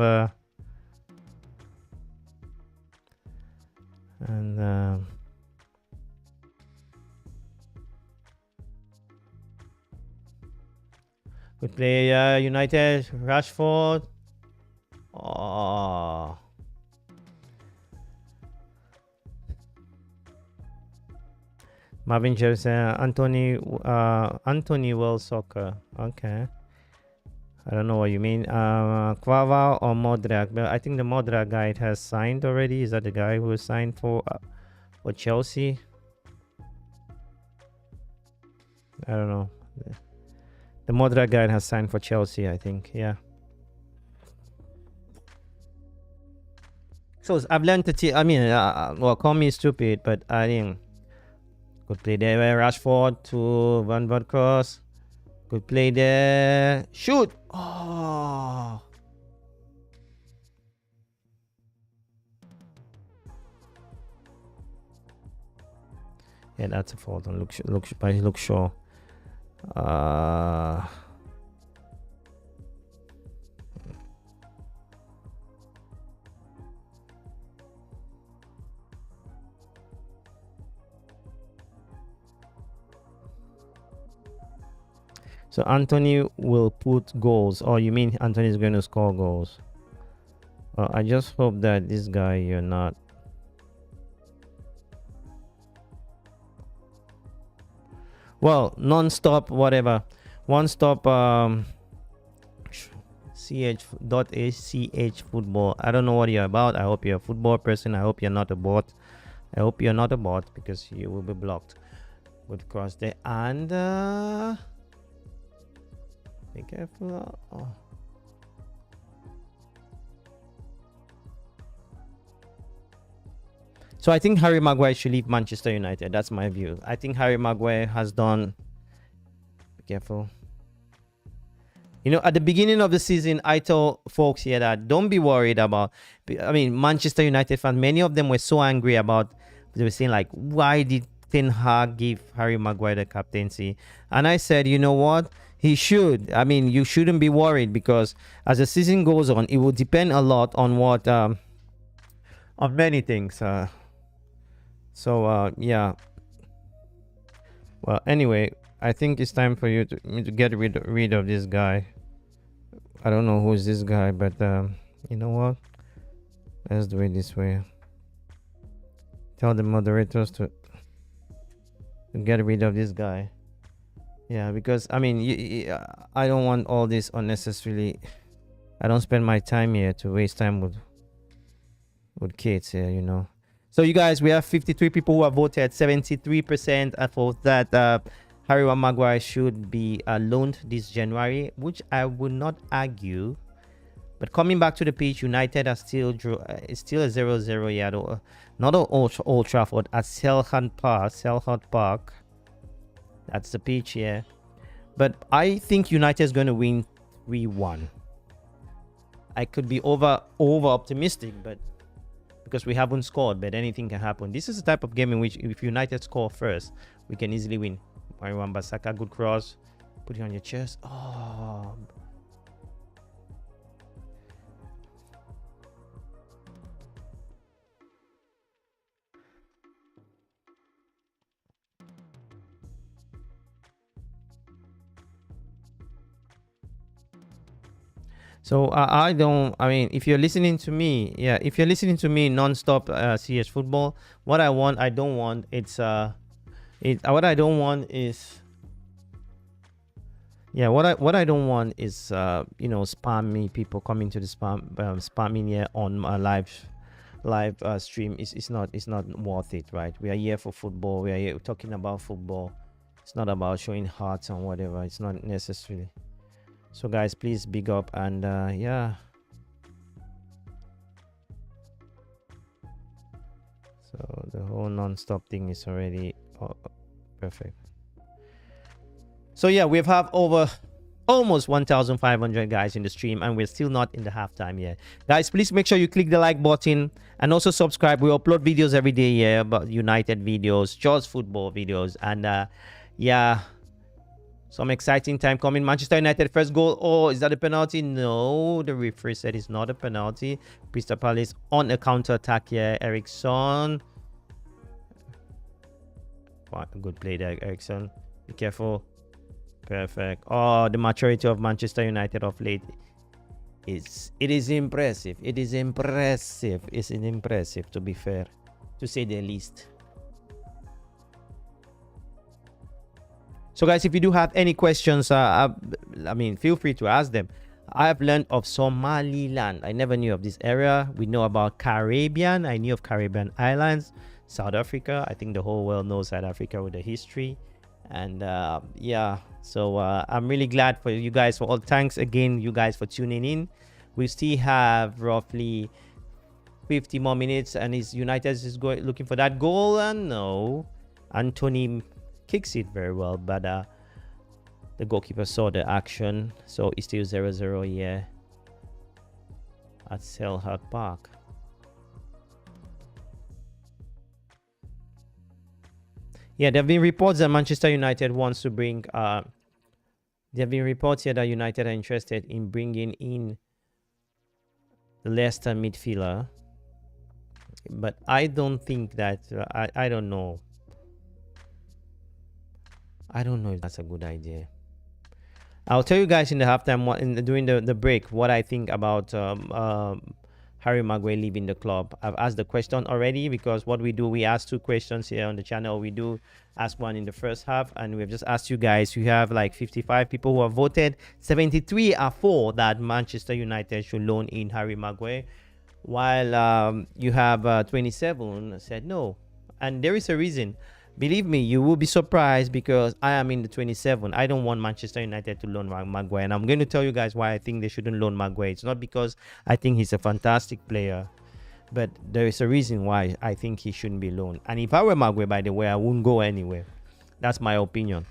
good player, United, Rashford. Oh. Marvin Jefferson, Anthony Wells Soccer. Okay. I don't know what you mean. Kvara or Modric? But I think the Modric guy has signed already. Is that the guy who signed for Chelsea? I don't know. The Modric guy has signed for Chelsea, I think. Yeah. So I've learned to. I mean, well, call me stupid, but I think good play there. Rashford to Van Cross. Good play there. Shoot! Oh. Yeah, that's a fault on Luke Shaw. So Anthony will put goals. Oh, you mean Anthony is going to score goals? I just hope that this guy, you're not. Well, non-stop, whatever. One-stop ch football. I don't know what you're about. I hope you're a football person. I hope you're not a bot. I hope you're not a bot because you will be blocked. Good cross there. And be careful. Oh. So I think Harry Maguire should leave Manchester United. That's my view. I think Harry Maguire has done. Be careful. You know, at the beginning of the season, I told folks here that don't be worried about. I mean, Manchester United fans. Many of them were so angry about. They were saying like, why did Ten Hag give Harry Maguire the captaincy? And I said, you know what? He should. I mean, you shouldn't be worried, because as the season goes on, it will depend a lot on what on many things. Yeah. Well, anyway, I think it's time for me to get rid of this guy. I don't know who is this guy, but you know what? Let's do it this way. Tell the moderators to get rid of this guy. Yeah, because I mean, I don't want all this unnecessarily. I don't spend my time here to waste time with kids here, you know. So you guys, we have 53 people who have voted. 73% thought that Harry Maguire should be loaned this January, which I would not argue. But coming back to the pitch, United are still it's still a 0-0. Yeah, not at Old Trafford, at Selhurst Park. That's the pitch here. But I think United is going to win 3-1. I could be over optimistic, but because we haven't scored, but anything can happen. This is the type of game in which if United score first, we can easily win. Wan-Bissaka, good cross. Put it on your chest. Oh. So I mean, if you're listening to me, yeah, if you're listening to me non-stop CS football, what I don't want, what I don't want is, yeah, what I don't want is you know, spam me, people coming to the spamming here on my live stream. It's not worth it, right? We are here for football. We are here talking about football. It's not about showing hearts and whatever. It's not necessarily. So guys, please big up, and yeah. So the whole non-stop thing is already perfect. So yeah, we've have over almost 1,500 guys in the stream, and we're still not in the halftime yet. Guys, please make sure you click the like button and also subscribe. We upload videos every day here, about United videos, just football videos, and yeah. Some exciting time coming. Manchester United first goal. Oh, is that a penalty? No, the referee said it's not a penalty. Crystal Palace on a counter attack here. Eriksson. Good play there, Eriksson. Be careful. Perfect. Oh, the maturity of Manchester United of late. It is impressive. It is impressive. It's impressive, to be fair, to say the least. So guys, if you do have any questions, I mean, feel free to ask them. I have learned of Somaliland. I never knew of this area. We know about Caribbean. I knew of Caribbean Islands. South Africa. I think the whole world knows South Africa with the history. And yeah, so I'm really glad for you guys. For all, thanks again, you guys, for tuning in. We still have roughly 50 more minutes, and United is looking for that goal. And no, Anthony kicks it very well, but the goalkeeper saw the action, so it's still 0-0 here at Selhurst Park. Yeah, there have been reports that Manchester United wants to bring there have been reports here that United are interested in bringing in the Leicester midfielder, but I don't think that I don't know. I don't know if that's a good idea. I'll tell you guys in the halftime, during the break, what I think about Harry Maguire leaving the club. I've asked the question already, because what we do, we ask 2 questions here on the channel. We do ask one in the first half, and we've just asked you guys. You have like 55 people who have voted. 73 are for that Manchester United should loan in Harry Maguire, while you have 27 said no. And there is a reason. Believe me, you will be surprised, because I am in the 27. I don't want Manchester United to loan Maguire. And I'm going to tell you guys why I think they shouldn't loan Maguire. It's not because I think he's a fantastic player, but there is a reason why I think he shouldn't be loaned. And if I were Maguire, by the way, I wouldn't go anywhere. That's my opinion.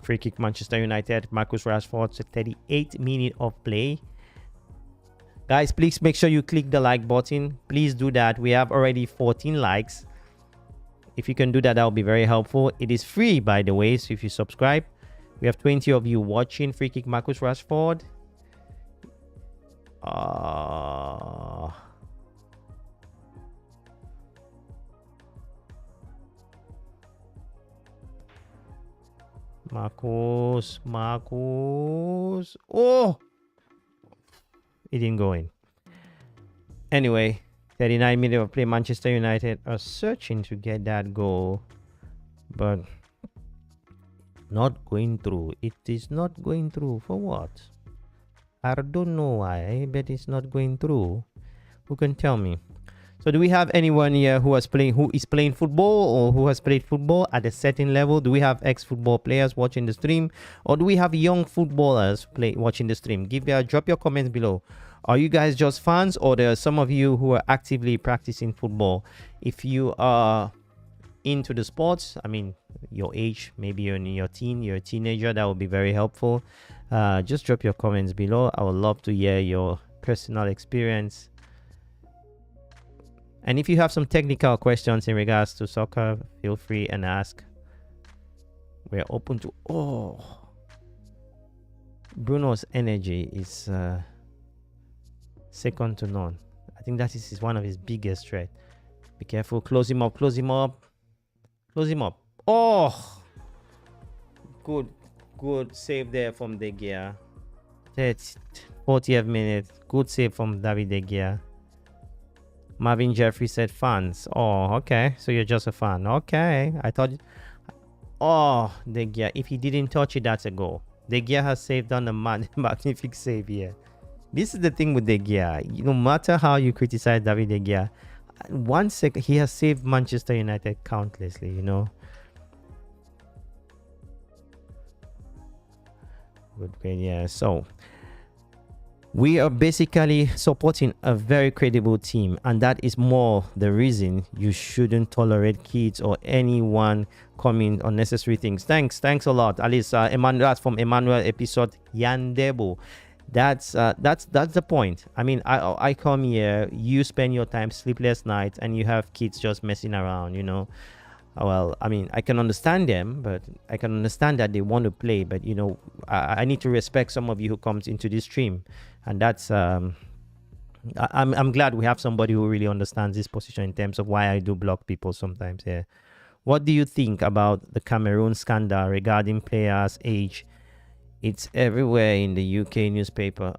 Free kick, Manchester United. Marcus Rashford, 38 minutes of play. Guys, please make sure you click the like button. Please do that. We have already 14 likes. If you can do that, that will be very helpful. It is free, by the way, so if you subscribe. We have 20 of you watching. Free kick, Marcus Rashford. Marcus. Oh! It didn't go in. Anyway, 39 minutes of play. Manchester United are searching to get that goal, but not going through. It is not going through. For what? I don't know why, but it's not going through. Who can tell me? So do we have anyone here who is playing football, or who has played football at a certain level? Do we have ex-football players watching the stream, or do we have young footballers watching the stream? Drop your comments below. Are you guys just fans, or there are some of you who are actively practicing football? If you are into the sports, I mean, your age, maybe you're in your teen, you're a teenager, that would be very helpful. Just drop your comments below. I would love to hear your personal experience. And if you have some technical questions in regards to soccer, feel free and ask. We're open to... Oh! Bruno's energy is second to none. I think that is one of his biggest threats. Be careful. Close him up. Close him up. Close him up. Oh! Good save there from De Gea. 40th minute. Good save from David De Gea. Marvin Jeffrey said fans. Oh, okay. So you're just a fan. Okay. I thought... Oh, De Gea. If he didn't touch it, that's a goal. De Gea has saved on a magnificent save here. This is the thing with De Gea. No matter how you criticize David De Gea, 1 second, he has saved Manchester United countlessly, you know. Good, yeah. So... we are basically supporting a very credible team, and that is more the reason you shouldn't tolerate kids or anyone coming unnecessary things. Thanks a lot, Alice. Emmanuel, that's from Emmanuel episode Yandebo. That's the point. I mean, I come here, you spend your time sleepless nights, and you have kids just messing around, you know. Well, I mean, I can understand them, but I can understand that they want to play, but you know, I need to respect some of you who comes into this stream, and that's I'm glad we have somebody who really understands this position in terms of why I do block people sometimes. Yeah. What do you think about the Cameroon scandal regarding players' age? It's everywhere in the UK newspaper.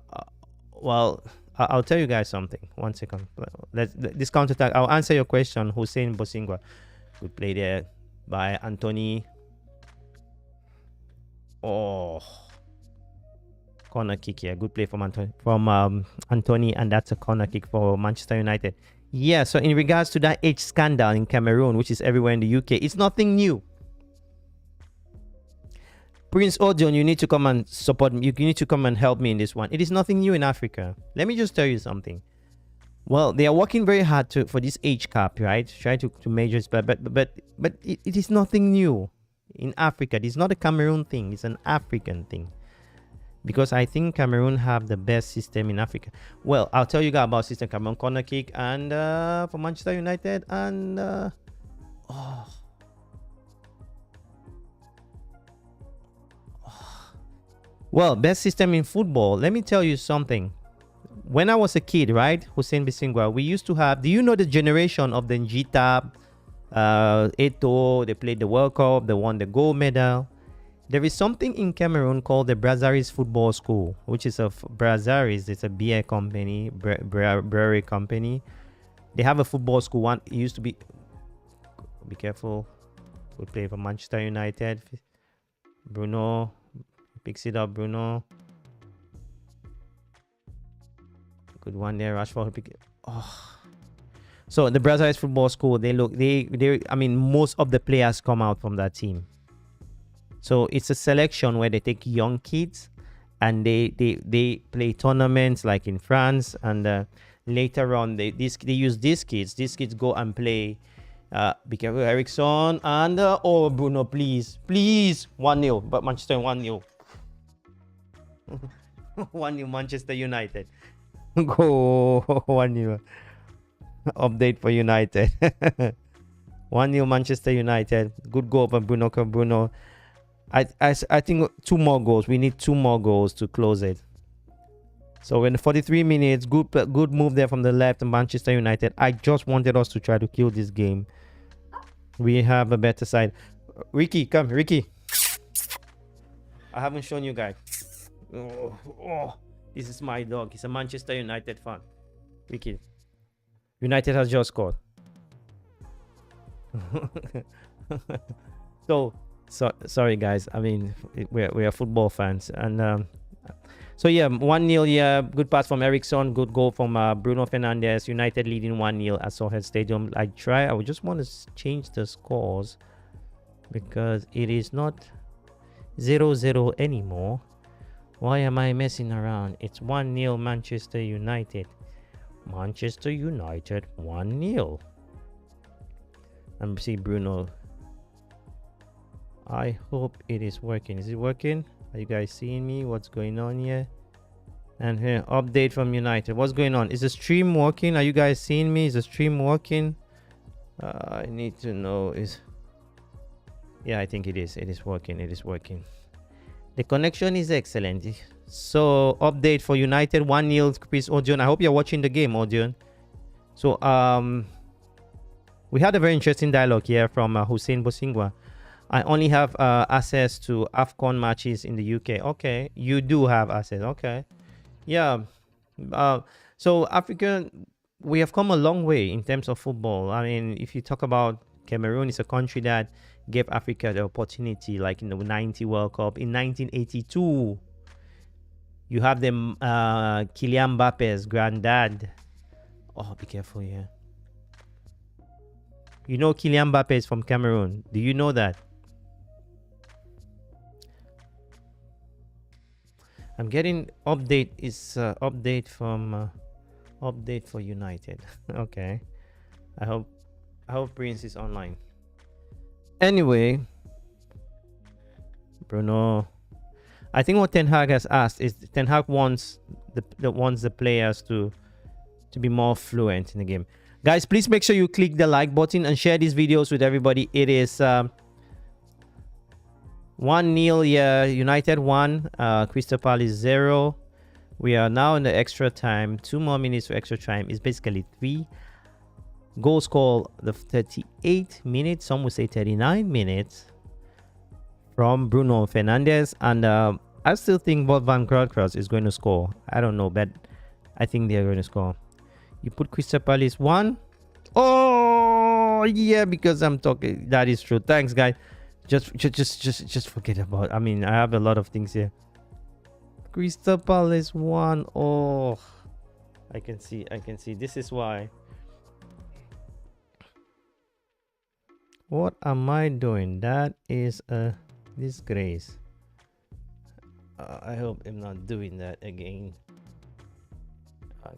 Well, I'll tell you guys something. 1 second. This counter attack. I'll answer your question, Hussein Bosingwa. Good play there by Anthony. Oh, corner kick here. Good play from Anthony, and that's a corner kick for Manchester United. Yeah. So in regards to that age scandal in Cameroon, which is everywhere in the UK, it's nothing new. Prince Odion, you need to come and support me. You need to come and help me in this one. It is nothing new in Africa. Let me just tell you something. Well, they are working very hard for this age cap, right? Try to measure it, but it is nothing new in Africa. It's not a Cameroon thing. It's an African thing. Because I think Cameroon have the best system in Africa. Well, I'll tell you guys about system Cameroon corner kick and for Manchester United and well, best system in football. Let me tell you something. When I was a kid, right, Hussein Bisingwa, we used to have, do you know the generation of the Njita, Eto'o, they played the World Cup, they won the gold medal. There is something in Cameroon called the Brazzaville Football School, which is a Brazzaville, it's a beer company, brewery company. They have a football school. One, it used to be careful, we play for Manchester United. Bruno, picks it up, Bruno. Good one there, Rashford. Oh. So the Brazzaville Football School, I mean, most of the players come out from that team. So it's a selection where they take young kids and they play tournaments like in France, and later on they use these kids. These kids go and play. Be careful, Eriksson, and oh, Bruno, please 1-0, but Manchester 1-0. 1-0 Manchester United. Go 1-0. Update for United. 1-0 Manchester United. Good goal from Bruno. I think 2 more goals. We need 2 more goals to close it. So in 43 minutes, good move there from the left, Manchester United. I just wanted us to try to kill this game. We have a better side. Ricky, come, Ricky. I haven't shown you guys. Oh, this is my dog. He's a Manchester United fan. Ricky. United has just scored. So sorry guys. I mean, we are football fans, and so yeah, 1-0. Yeah, good pass from Eriksson. Good goal from Bruno Fernandez. United leading 1-0 at Selhurst Stadium. I would just want to change the scores because it is not 0-0 anymore. Why am I messing around? It's 1-0 Manchester United. Manchester United 1-0. And see Bruno. I hope it is working. Is it working? Are you guys seeing me? What's going on here? And here, update from United. What's going on? Is the stream working? Are you guys seeing me? Is the stream working? I need to know. Yeah, I think it is. It is working. It is working. The connection is excellent. So update for United 1-0 Chris Odion. I hope you're watching the game, Odion. So we had a very interesting dialogue here from Hussein Bosingwa. I only have access to AFCON matches in the UK. Okay, you do have access. Okay, yeah. So Africa, we have come a long way in terms of football. I mean, if you talk about Cameroon, it's a country that gave Africa the opportunity, like in the 90 World Cup. In 1982, you have them Kylian Mbappe's granddad. Oh, be careful here. You know Kylian Mbappe is from Cameroon. Do you know that? I'm getting update is update from update for United. Okay. I hope Prince is online. Anyway, Bruno, I think what Ten Hag has asked is Ten Hag wants the players to be more fluent in the game. Guys, please make sure you click the like button and share these videos with everybody. It is 1-0, yeah, United 1, Crystal Palace 0. We are now in the extra time. 2 more minutes for extra time. It's basically 3. Goal score the 38 minutes, some would say 39 minutes, from Bruno Fernandez. And I still think Wout van Gaal is going to score. I don't know, but I think they're going to score. You put Crystal Palace 1. Oh, yeah, because I'm talking. That is true. Thanks, guys. Just forget about. I mean, I have a lot of things here. Crystal Palace 1. Oh, I can see. This is why. What am I doing? That is a disgrace. I hope I'm not doing that again.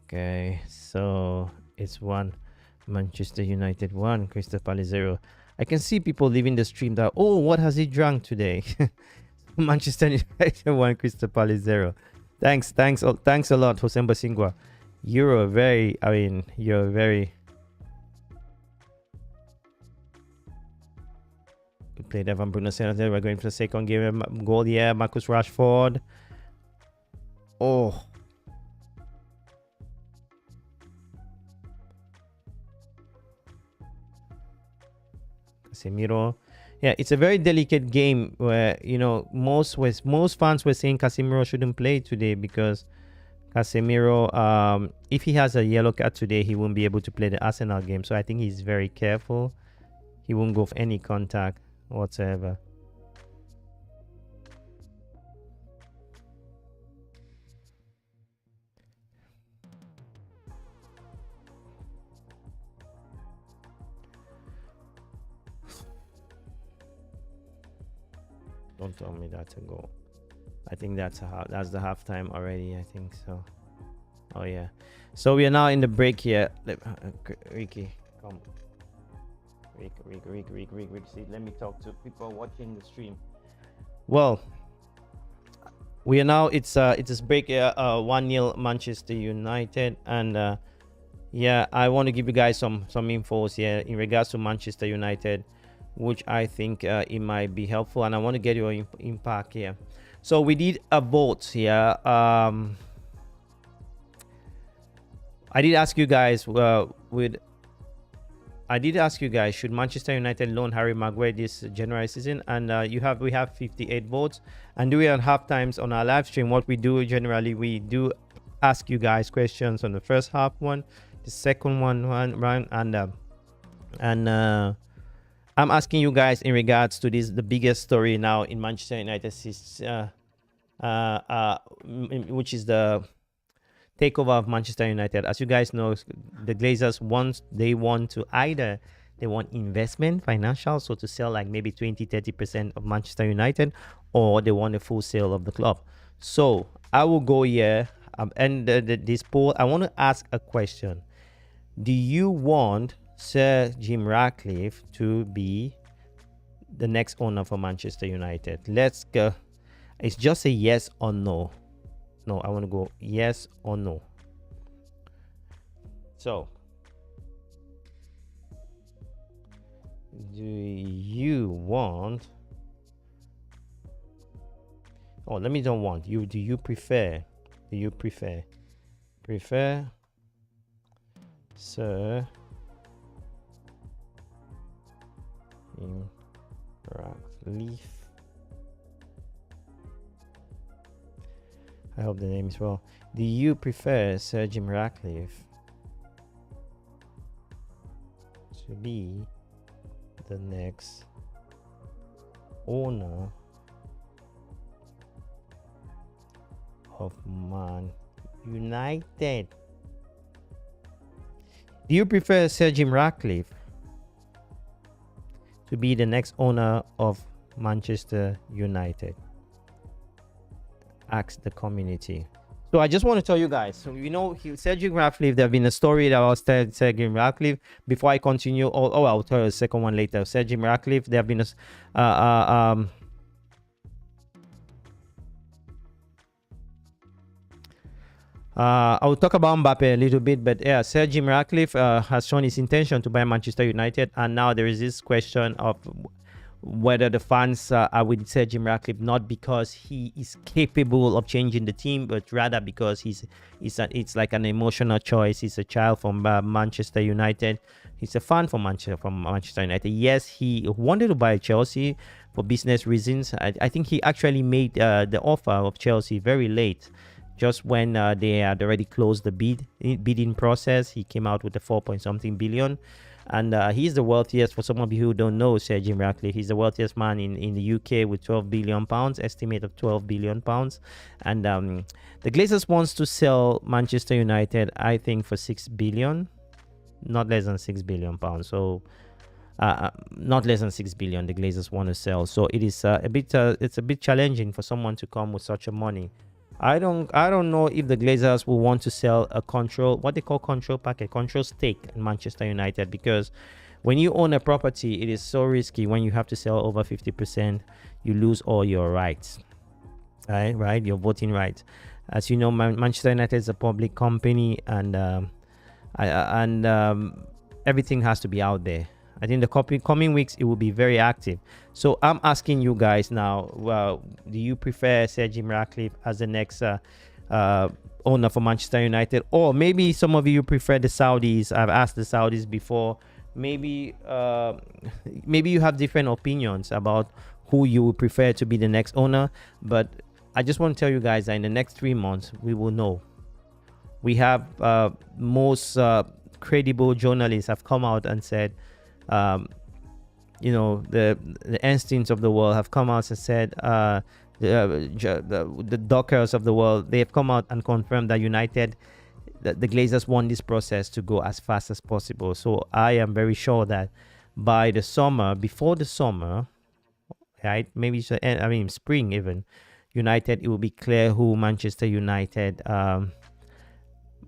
Okay, so it's 1 Manchester United 1 Crystal Palace 0. I can see people leaving the stream that, oh, what has he drunk today? Manchester United 1 Crystal Palace 0. Thanks a lot, Hossein Basingwa. You're very good play there from Bruno Fernandez. We're going for the second game goal. Yeah, Marcus Rashford. Oh, Casemiro. Yeah, it's a very delicate game where, you know, most fans were saying Casemiro shouldn't play today because Casemiro, if he has a yellow card today, he won't be able to play the Arsenal game. So I think he's very careful. He won't go for any contact whatsoever. Don't tell me that's a goal. I think that's the halftime already. I think so. Oh yeah. So we are now in the break here. Ricky, come. Rick. See, let me talk to people watching the stream. Well, We are now, it's break 1-0 Manchester United, and yeah, I want to give you guys some infos here in regards to Manchester United, which I think it might be helpful, and I want to get your impact here. So we did a vote here. I did ask you guys should Manchester United loan Harry Maguire this January season, and we have 58 votes. And during half times on our live stream, what we do generally, we do ask you guys questions on the first half one, the second one round, and I'm asking you guys in regards to the biggest story now in Manchester United, which is the takeover of Manchester United. As you guys know, the Glazers want to either they want investment, financial, so to sell like maybe 20-30% of Manchester United, or they want a full sale of the club. So I will go here and this poll. I want to ask a question. Do you want Sir Jim Ratcliffe to be the next owner for Manchester United? Let's go. It's just a yes or no. No, I want to go yes or no. So, do you want? Oh, let me don't want you. Do you prefer? Do you prefer? Prefer, Sir Ratcliffe. I hope the name is well. Do you prefer Sir Jim Ratcliffe to be the next owner of Man United? Do you prefer Sir Jim Ratcliffe to be the next owner of Manchester United? Ask the community. So I just want to tell you guys, so you know, Sir Jim Ratcliffe, there have been a story that I'll tell Sir Jim Ratcliffe before I continue. I'll tell you a second one later. Sir Jim Ratcliffe, there have been a I'll talk about Mbappe a little bit, but yeah, Sir Jim Ratcliffe has shown his intention to buy Manchester United, and now there is this question of whether the fans are with Sir Jim Ratcliffe, not because he is capable of changing the team, but rather because it's like an emotional choice. He's a child from Manchester United. He's a fan from Manchester United. Yes, he wanted to buy Chelsea for business reasons. I think he actually made the offer of Chelsea very late, just when they had already closed the bidding process. He came out with the 4-point-something billion. And he's the wealthiest, for some of you who don't know Sir Jim Ratcliffe, he's the wealthiest man in the UK with 12 billion pounds, estimate of 12 billion pounds. And the Glazers wants to sell Manchester United, I think, for 6 billion, not less than 6 billion pounds. So not less than 6 billion the Glazers want to sell. So it is it's a bit challenging for someone to come with such a money. I don't know if the Glazers will want to sell a what they call control stake in Manchester United, because when you own a property, it is so risky. When you have to sell over 50%, you lose all your rights, right? Your voting rights. As you know, Manchester United is a public company, and everything has to be out there. I think the coming weeks, it will be very active. So I'm asking you guys now, do you prefer Sir Jim Ratcliffe as the next owner for Manchester United? Or maybe some of you prefer the Saudis. I've asked the Saudis before. Maybe you have different opinions about who you would prefer to be the next owner. But I just want to tell you guys that in the next 3 months, we will know. We have most credible journalists have come out and said, you know, the Einsteins of the world have come out and said, the Dockers of the world, they have come out and confirmed that the Glazers want this process to go as fast as possible. So I am very sure that by the summer, before the summer, right, maybe spring even, United, it will be clear who Manchester United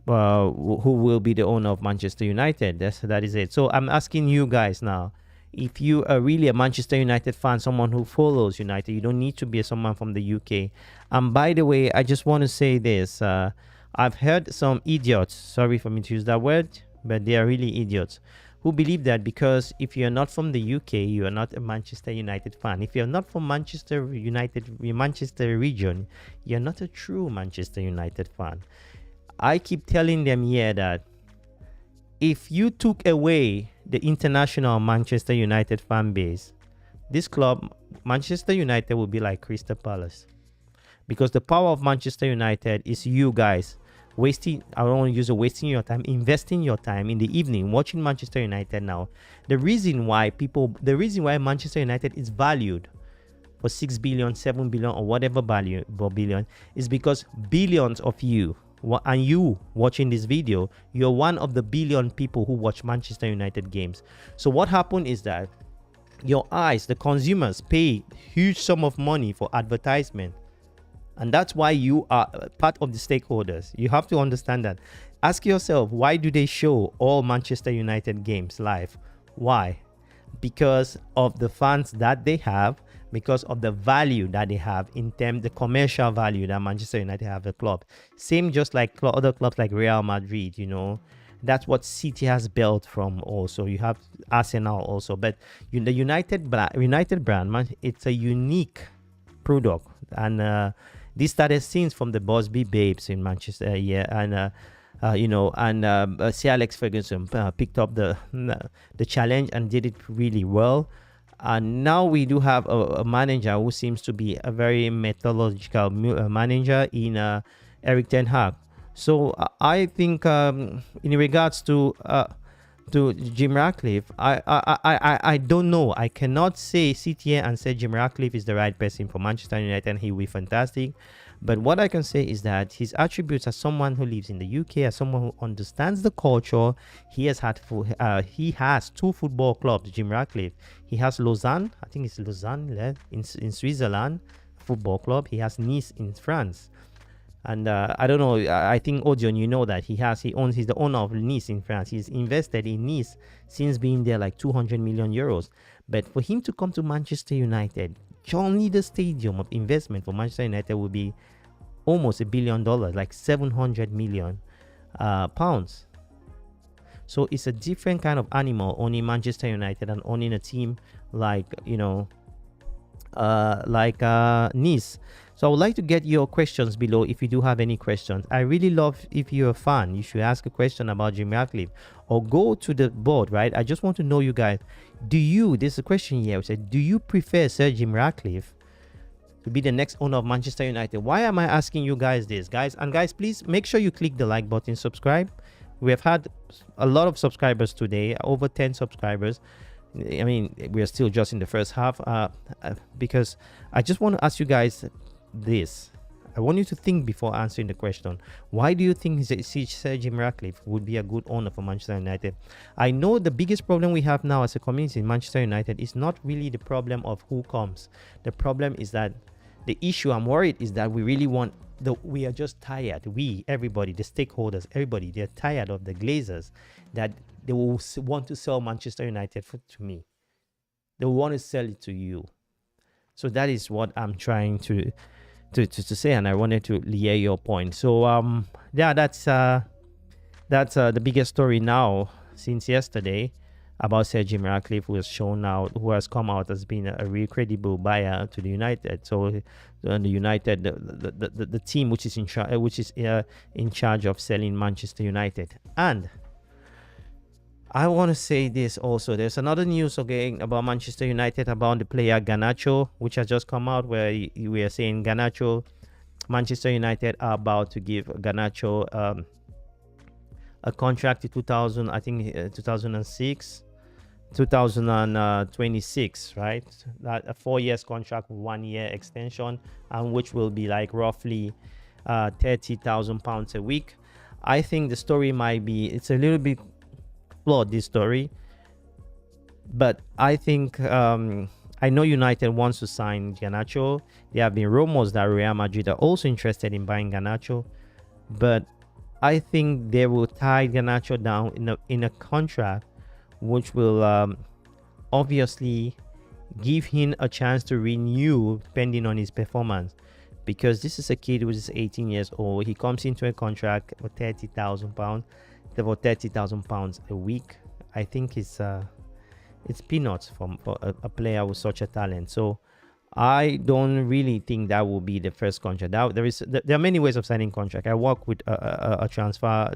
who will be the owner of Manchester United. That is it. So I'm asking you guys now, If you are really a Manchester United fan, someone who follows United, you don't need to be someone from the UK. And by the way, I just want to say this. I've heard some idiots, sorry for me to use that word, but they are really idiots, who believe that because if you're not from the UK, you are not a Manchester United fan. If you're not from Manchester region, you're not a true Manchester United fan. I keep telling them here that if you took away the international Manchester United fan base, this club, Manchester United, will be like Crystal Palace. Because the power of Manchester United is you guys wasting, I don't want to use a wasting your time, investing your time in the evening watching Manchester United now. The reason why Manchester United is valued for 6 billion, 7 billion, or whatever billion is because billions of you, and you watching this video, you're one of the billion people who watch Manchester United games. So what happened is that your eyes, the consumers, pay huge sum of money for advertisement. And that's why you are part of the stakeholders. You have to understand that. Ask yourself, why do they show all Manchester United games live? Why? Because of the fans that they have, because of the value that they have in terms, the commercial value that Manchester United have the club. Same just like other clubs like Real Madrid, you know. That's what City has built from also. You have Arsenal also. But the United brand, man, it's a unique product. And this started since from the Busby Babes in Manchester, and Sir Alex Ferguson picked up the challenge and did it really well. And now we do have a manager who seems to be a very methodological manager in Erik ten Hag. So I think in regards to Jim Ratcliffe, I don't know. I cannot sit here and say Jim Ratcliffe is the right person for Manchester United and he will be fantastic. But what I can say is that his attributes as someone who lives in the UK, as someone who understands the culture, he has 2 football clubs, Jim Ratcliffe. He has Lausanne, I think it's Lausanne in Switzerland, football club. He has Nice in France. And I don't know, I think Odeon, you know that he's the owner of Nice in France. He's invested in Nice since being there like 200 million euros. But for him to come to Manchester United, only the stadium of investment for Manchester United will be almost $1 billion, like 700 million pounds. So it's a different kind of animal owning Manchester United and owning a team like, Nice. So I would like to get your questions below if you do have any questions. I really love, if you're a fan, you should ask a question about Jim Ratcliffe or go to the board, right? I just want to know you guys. There's a question here which said, do you prefer Sir Jim Ratcliffe to be the next owner of Manchester United? Why am I asking you guys this, guys? And guys, please make sure you click the like button, subscribe. We have had a lot of subscribers today, over 10 subscribers. I mean, we're still just in the first half because I just want to ask you guys this. I want you to think before answering the question. Why do you think Sir Jim Ratcliffe would be a good owner for Manchester United? I know the biggest problem we have now as a community in Manchester United is not really the problem of who comes. The problem is that the issue I'm worried is that we are just tired. Everybody, the stakeholders, everybody, they're tired of the Glazers that they will want to sell Manchester United to me. They will want to sell it to you. So that is what I'm trying to say, and I wanted to hear your point. So that's the biggest story now since yesterday about Sir Jim Ratcliffe, who has come out as being a real credible buyer to the United. So the United, the team which is in charge of selling Manchester United. And I want to say this also. There's another news again about Manchester United, about the player Garnacho, which has just come out, where we are saying Manchester United are about to give Garnacho a contract to 2026, 2026, right? That a 4 years contract with 1 year extension, and which will be like roughly £30,000 a week. I think the story it's a little bit flawed, this story, but I think I know United wants to sign Garnacho. There have been rumors that Real Madrid are also interested in buying Garnacho, but I think they will tie Garnacho down in a contract which will obviously give him a chance to renew depending on his performance, because this is a kid who is 18 years old. He comes into a contract for £30,000. For £30,000 a week, I think it's peanuts for a player with such a talent. So I don't really think that will be the first contract. There are many ways of signing contract. I work with a transfer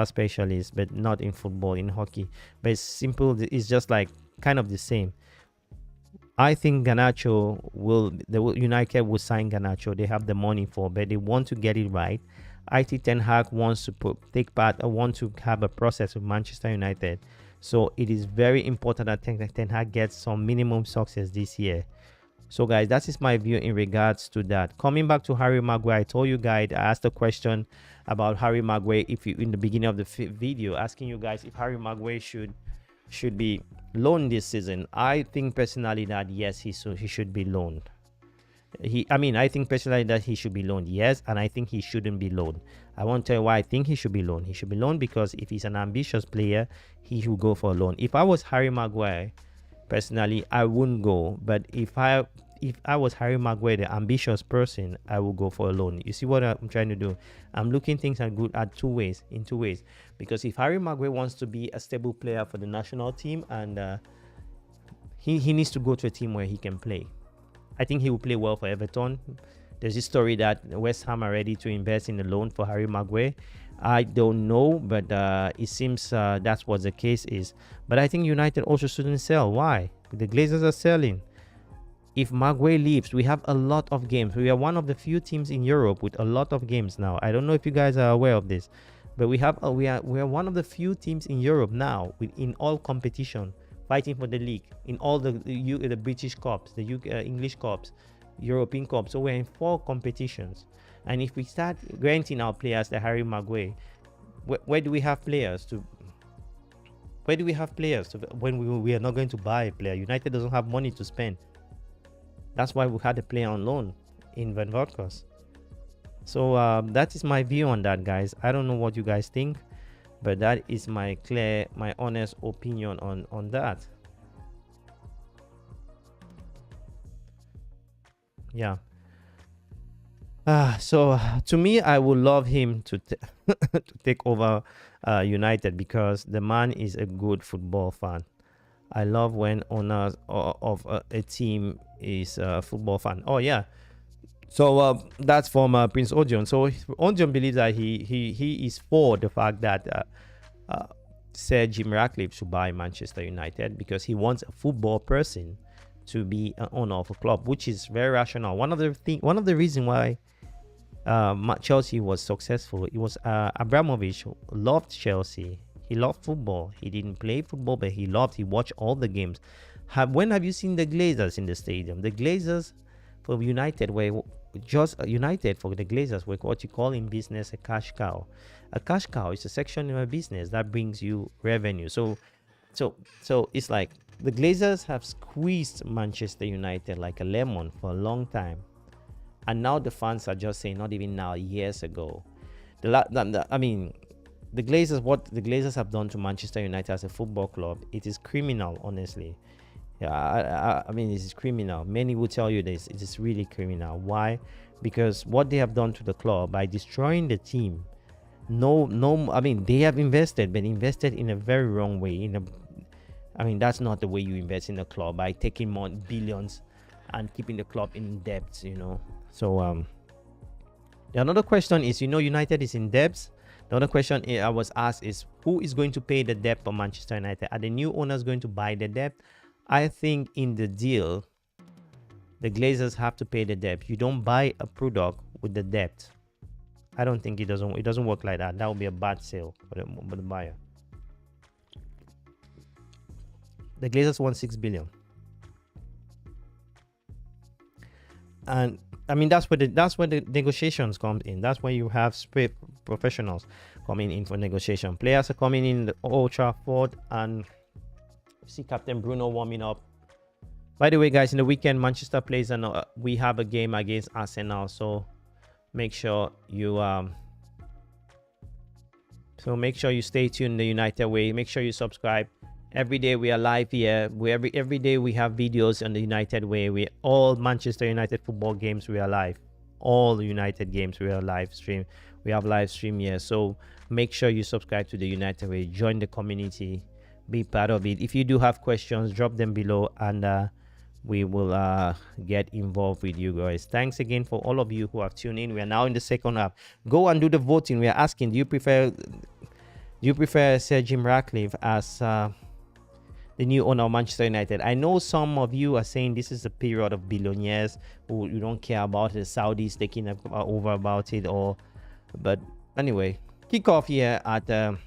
specialist, but not in football, in hockey. But it's simple. It's just like kind of the same. I think United will sign Garnacho. They have the money for, but they want to get it right. I think Ten Hag wants to want to have a process with Manchester United. So it is very important that Ten Hag gets some minimum success this year. So guys, that is my view in regards to that. Coming back to Harry Maguire, I told you guys, I asked a question about Harry Maguire in the beginning of the video, asking you guys if Harry Maguire should be loaned this season. I think personally that yes, he should be loaned. I think personally that he should be loaned, yes, and I think he shouldn't be loaned. I won't tell you why I think he should be loaned. He should be loaned because if he's an ambitious player, he will go for a loan. If I was Harry Maguire, personally, I wouldn't go. But if I was Harry Maguire, the ambitious person, I will go for a loan. You see what I'm trying to do? I'm looking things in two ways. Because if Harry Maguire wants to be a stable player for the national team, and he needs to go to a team where he can play. I think he will play well for Everton. There's this story that West Ham are ready to invest in a loan for Harry Maguire. I don't know, but it seems that's what the case is. But I think United also shouldn't sell. Why? The Glazers are selling. If Maguire leaves, we have a lot of games. We are one of the few teams in Europe with a lot of games now. I don't know if you guys are aware of this, but we are one of the few teams in Europe now in all competition, fighting for the league, in all the British Cups, the English Cups, European Cups. So we're in 4 competitions. And if we start granting our players the Harry Maguire, where do we have players to? Where do we have players to, when we are not going to buy a player? United doesn't have money to spend. That's why we had a player on loan in Van Vodkos. So that is my view on that, guys. I don't know what you guys think, but that is my honest opinion on that. Yeah. So to me, I would love him to take over United, because the man is a good football fan. I love when owners of a team is a football fan. Oh yeah. So that's from Prince Odion. So Odion believes that he is for the fact that Sir Jim Ratcliffe should buy Manchester United, because he wants a football person to be an owner of a club, which is very rational. One of the reasons why Chelsea was successful, it was Abramovich loved Chelsea. He loved football. He didn't play football, but he watched all the games. When have you seen the Glazers in the stadium? The Glazers for United were just United for the Glazers were what you call in business a cash cow. A cash cow is a section in a business that brings you revenue. So it's like the Glazers have squeezed Manchester United like a lemon for a long time. And now the fans are just saying, not even now, years ago. The Glazers, what the Glazers have done to Manchester United as a football club, it is criminal, honestly. Yeah, I mean, it is criminal. Many will tell you this. It is really criminal. Why? Because what they have done to the club by destroying the team. They have invested, but invested in a very wrong way. That's not the way you invest in a club, by taking more billions and keeping the club in debt, So another question is, United is in debt. The other question I was asked is, who is going to pay the debt for Manchester United? Are the new owners going to buy the debt? I think in the deal, the Glazers have to pay the debt. You don't buy a product with the debt. I don't think it doesn't work like that. That would be a bad sale for the buyer. The Glazers want $6 billion. And that's where the negotiations come in. That's where you have professionals coming in for negotiation. Players are coming in the Old Trafford, and see Captain Bruno warming up. By the way, guys, in the weekend, Manchester plays, and we have a game against Arsenal. So make sure you stay tuned the United way. Make sure you subscribe Every day we are live here. Every day we have videos on the United Way. We all Manchester United football games we are live. All United games we are live stream. We have live stream here. So make sure you subscribe to the United Way. Join the community. Be part of it. If you do have questions, drop them below, and we will get involved with you guys. Thanks again for all of you who have tuned in. We are now in the second half. Go and do the voting. We are asking, do you prefer Sir Jim Ratcliffe as the new owner of Manchester United? I know some of you are saying this is a period of billionaires who you don't care about the Saudis taking over about it, but anyway, kickoff here at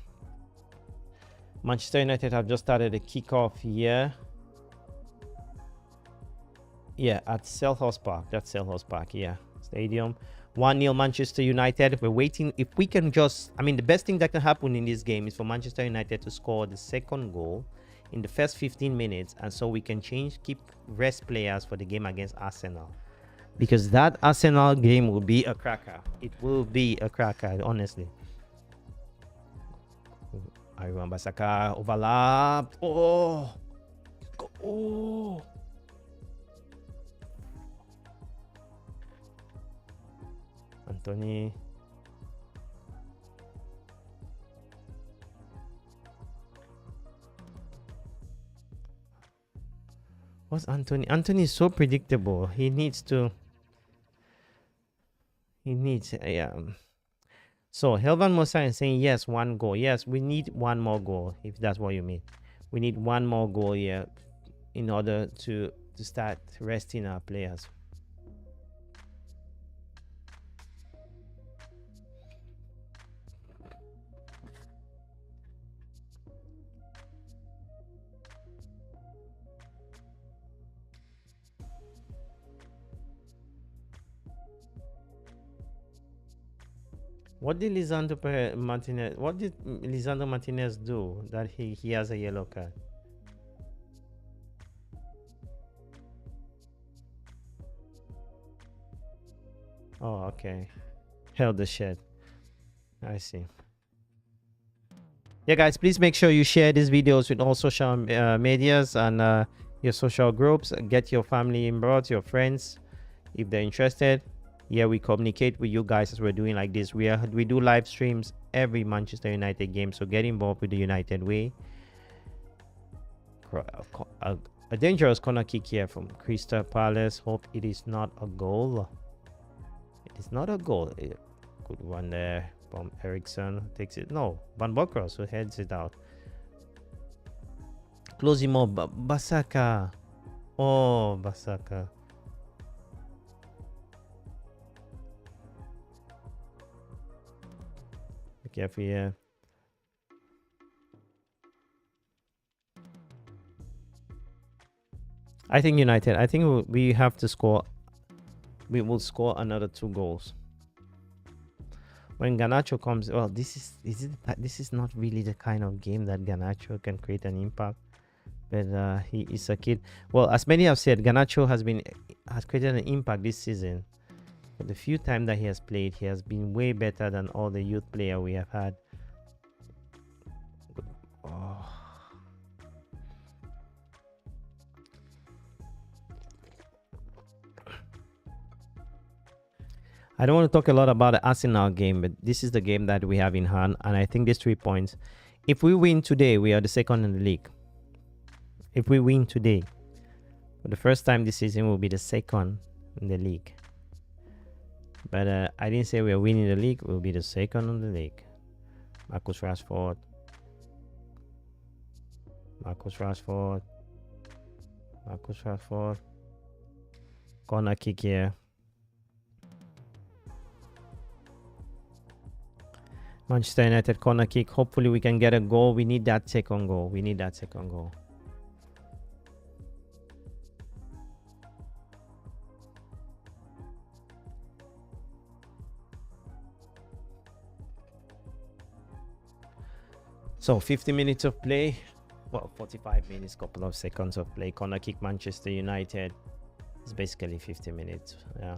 Manchester United have just started a kickoff here. Yeah, at Selhurst Park. That's Selhurst Park, yeah. Stadium. 1-0 Manchester United. We're waiting. If we can just... I mean, the best thing that can happen in this game is for Manchester United to score the second goal in the first 15 minutes. And so we can keep rest players for the game against Arsenal. Because that Arsenal game will be a cracker. It will be a cracker, honestly. Ivan Basaka overlap. Oh! Oh! Anthony. What's Anthony? Anthony is so predictable. He needs to... So Helvan Musa is saying yes, 1 goal. Yes, we need 1 more goal, if that's what you mean. We need 1 more goal here in order to start resting our players. What did Lisandro Martinez? What did Lisandro Martinez do that he has a yellow card? Oh, okay. Held the shed. I see. Yeah, guys, please make sure you share these videos with all social medias and your social groups. Get your family involved, your friends, if they're interested. Yeah, we communicate with you guys as we're doing like this. We do live streams every Manchester United game, so get involved with the United Way. A dangerous corner kick here from Crystal Palace. Hope it is not a goal. It is not a goal. Good one there from Eriksson. Takes it. No, Van Bokros who heads it out. Close him up. Basaka. Oh, Basaka. Careful here. I think United. I think we have to score. We will score another 2 goals. When Garnacho comes, well, this is not really the kind of game that Garnacho can create an impact. But he is a kid. Well, as many have said, Garnacho has created an impact this season. But the few times that he has played, he has been way better than all the youth players we have had. Oh. I don't want to talk a lot about the Arsenal game, but this is the game that we have in hand, and I think these 3 points. If we win today, we are the second in the league. If we win today, for the first time this season, we'll be the second in the league. But I didn't say we are winning the league. We'll be the second in the league. Marcus Rashford. Corner kick here. Manchester United corner kick. Hopefully we can get a goal. We need that second goal. So 50 minutes of play. Well, 45 minutes, couple of seconds of play. Corner kick Manchester United. It's basically 50 minutes. Yeah.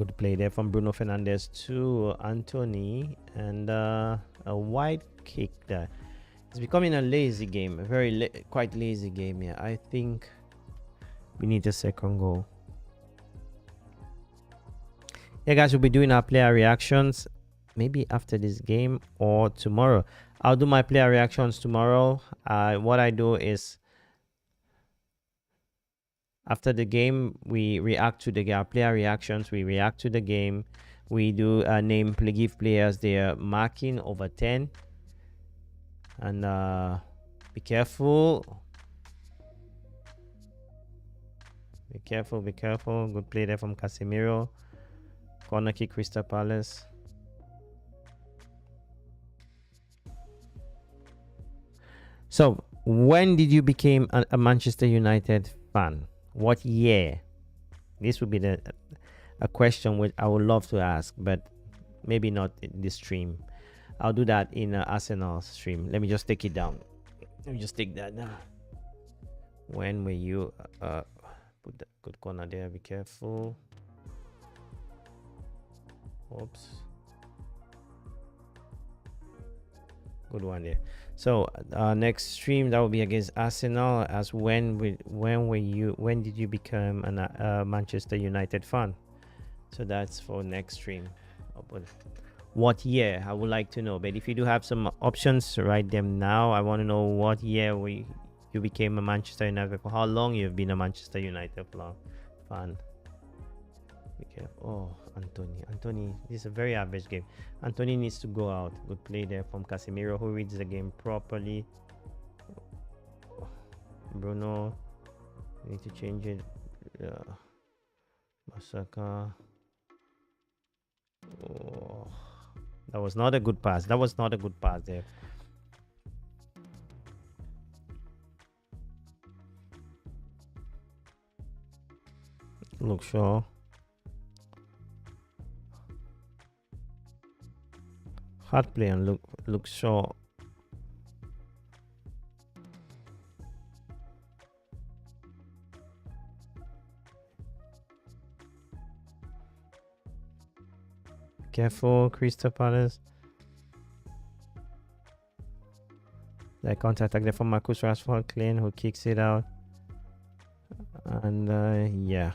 Good play there from Bruno Fernandez to Anthony, and a wide kick there. It's becoming a lazy game, a very quite lazy game here. I think we need a second goal. Yeah, guys, we'll be doing our player reactions maybe after this game or tomorrow. I'll do my player reactions tomorrow. What I do is after the game, we react to our player reactions. We react to the game. We do give players their marking over 10. And be careful. Be careful, be careful. Good play there from Casemiro. Corner kick, Crystal Palace. So, when did you become a Manchester United fan? What year? This would be a question which I would love to ask, but maybe not in this stream. I'll do that in Arsenal stream. Let me just take it down. Let me just take that down. When were you put that good corner there? Be careful. Oops. Good one there. So next stream that will be against Arsenal. As when did you become a Manchester United fan? So that's for next stream. What year? I would like to know. But if you do have some options, write them now. I want to know what year you became a Manchester United. For how long you've been a Manchester United fan. Okay. Oh, Anthony, this is a very average game. Anthony needs to go out. Good play there from Casemiro, who reads the game properly. Bruno, need to change it. Masaka. Oh, that was not a good pass. That was not a good pass there. Look, Shaw. Hard play and look Shaw. Careful, Crystal Palace. The counter attack there from Marcus Rashford, clean, who kicks it out. And yeah.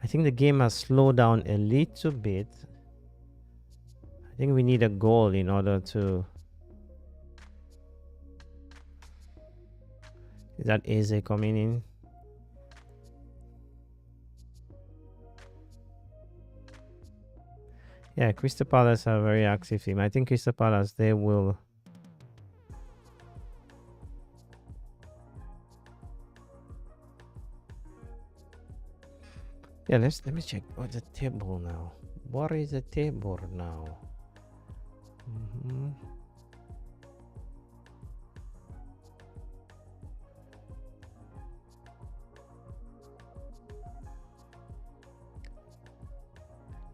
I think the game has slowed down a little bit. I think we need a goal in order to... Is that Eze coming in? Yeah, Crystal Palace are a very active team. I think Crystal Palace, they will... Yeah, let me check. What's the table now? What is the table now?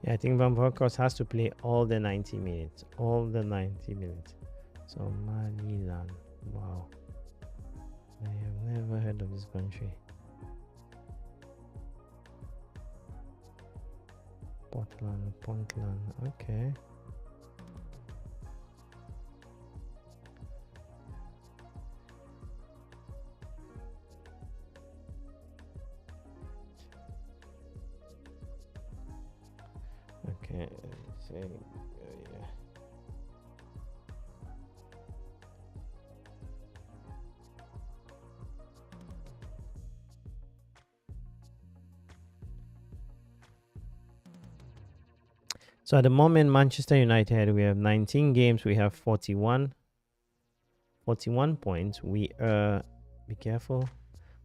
Yeah, I think Van Bronckhorst has to play all the 90 minutes. All the 90 minutes. Somaliland. Wow. I have never heard of this country. Portland. Okay. Okay. Say, yeah. So at the moment, Manchester United, we have 19 games. We have 41 points. We be careful.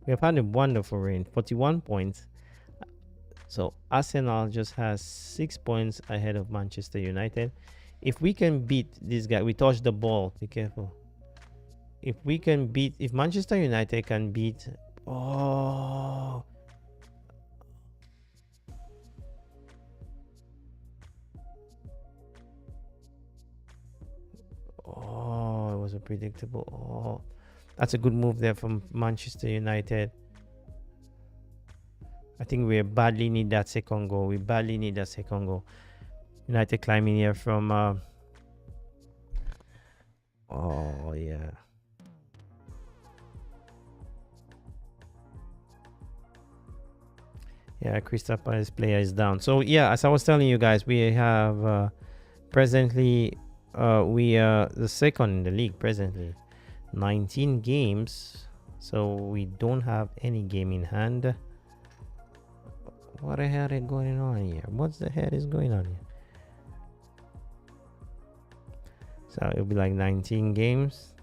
We have had a wonderful reign. 41 points. So Arsenal just has 6 points ahead of Manchester United. If we can beat this guy, we touch the ball. Be careful. If Manchester United can beat... Oh... Oh, it was a predictable. Oh, that's a good move there from Manchester United. I think we badly need that second goal. We badly need that second goal. United climbing here from... oh, yeah. Yeah, Crystal Palace player is down. So, yeah, as I was telling you guys, we have... presently, we are the second in the league presently. 19 games. So, we don't have any game in hand. What the hell is going on here? What the hell is going on here? So it'll be like 19 games.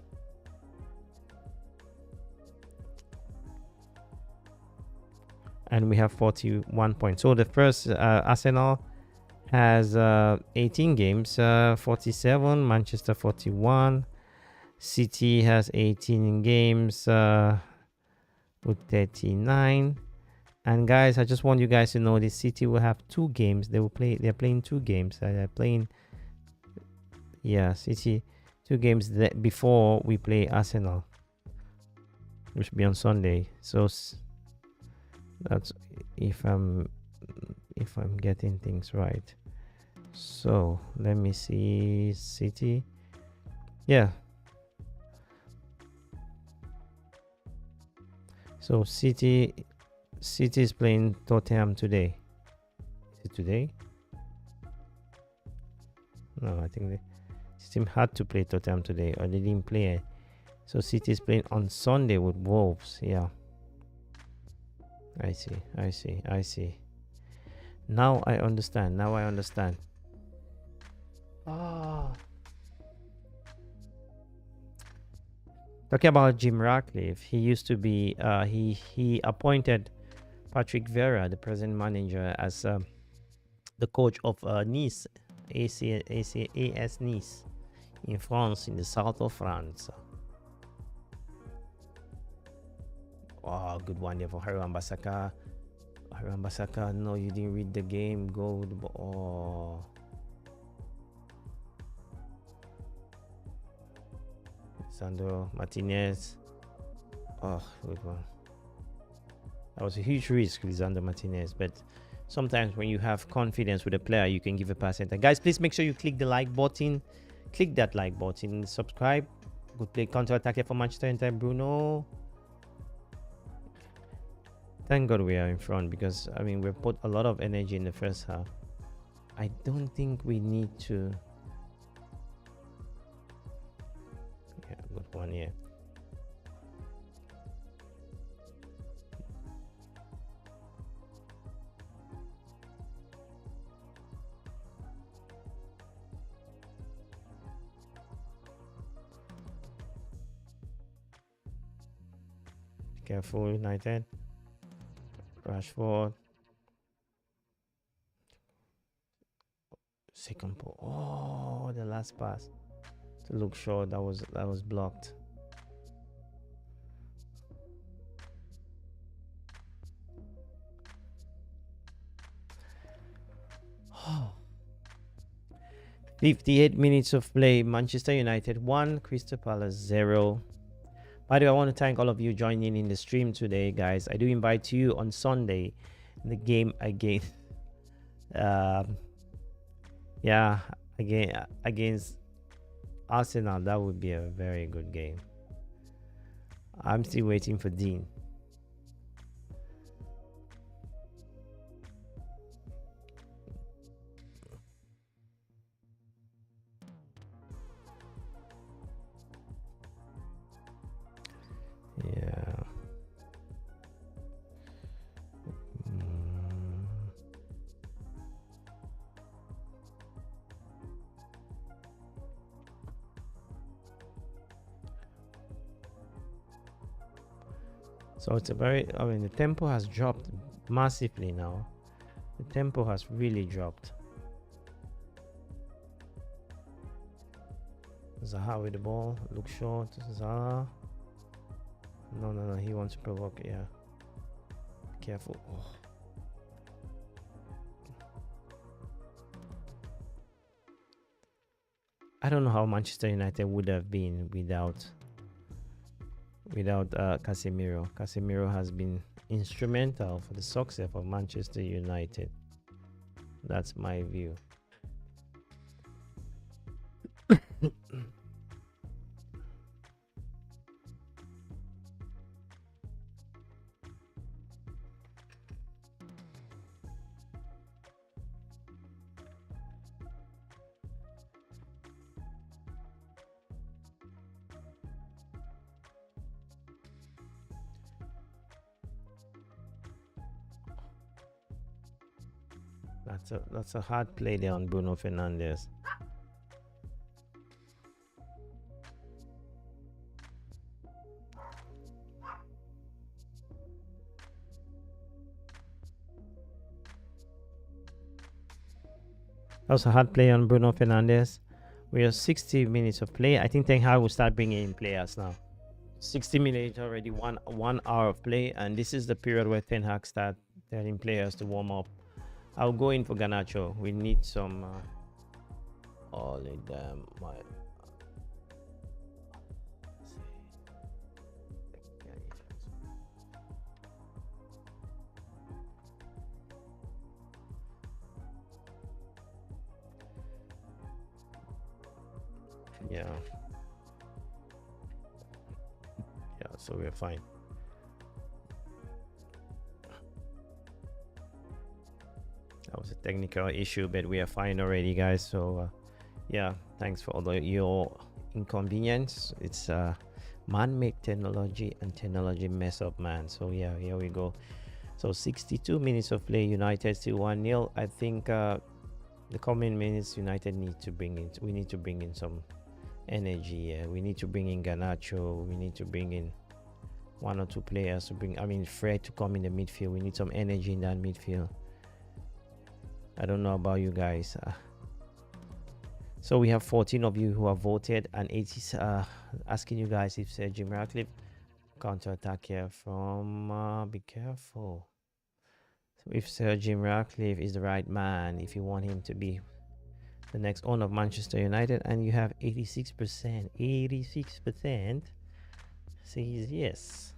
And we have 41 points. So the first Arsenal has 18 games, 47. Manchester 41. City has 18 games with 39. And guys, I just want you guys to know this City will have 2 games. They're playing 2 games. They're playing, yeah, City 2 games before we play Arsenal, which will be on Sunday. So that's if I'm getting things right. So let me see. City, yeah. So City is playing Tottenham today. Is it today? No, I think this team had to play Tottenham today, or they didn't play it. So City is playing on Sunday with Wolves. Yeah. I see. Now I understand. Ah. Talking about Jim Ratcliffe, he used to be he appointed Patrick Vieira, the present manager, as the coach of Nice, AS Nice, in France, in the south of France. Oh, good one there for Harry Ambasaka. No, you didn't read the game. Go. Oh. Sandro Martinez. Oh, good one. That was a huge risk, Lisandro Martinez. But sometimes when you have confidence with a player, you can give a pass. And guys, please make sure you click the like button. Click that like button. Subscribe. Good play. Counter attack here for Manchester United. Bruno. Thank God we are in front, because I mean, we've put a lot of energy in the first half. I don't think we need to. Yeah, good one here. Careful, United. Rashford. Second ball. Oh, the last pass to look short. That was blocked. Oh. 58 minutes of play. Manchester United 1, Crystal Palace 0. By the way, I want to thank all of you joining in the stream today, guys. I do invite you on Sunday, the game against, against Arsenal. That would be a very good game. I'm still waiting for Dean. Yeah. So it's a very, I mean, the tempo has dropped massively now. The tempo has really dropped. Zaha with the ball, look short. Zaha. No, he wants to provoke. Yeah, careful. Oh. I don't know how Manchester United would have been without without Casemiro. Casemiro has been instrumental for the success of Manchester United. That's my view. That's a hard play there on Bruno Fernandez. That was a hard play on Bruno Fernandez. We have 60 minutes of play. I think Ten Hag will start bringing in players now. 60 minutes already, one hour of play, and this is the period where Ten Hag start telling players to warm up. I'll go in for Garnacho. We need some all in them. Yeah, so we're fine. That was a technical issue, but we are fine already, guys. So yeah, thanks for all your inconvenience. It's man-made technology, and technology mess up man. So yeah, here we go. So 62 minutes of play, United still 1-0. I think the coming minutes United need to bring in, we need to bring in some energy. We need to bring in Garnacho. We need to bring in one or two players to bring, I mean, Fred to come in the midfield. We need some energy in that midfield. I don't know about you guys. So we have 14 of you who have voted, and 80 asking you guys if Sir Jim Ratcliffe counter attack here from be careful. So if Sir Jim Ratcliffe is the right man, if you want him to be the next owner of Manchester United, and you have 86% says yes.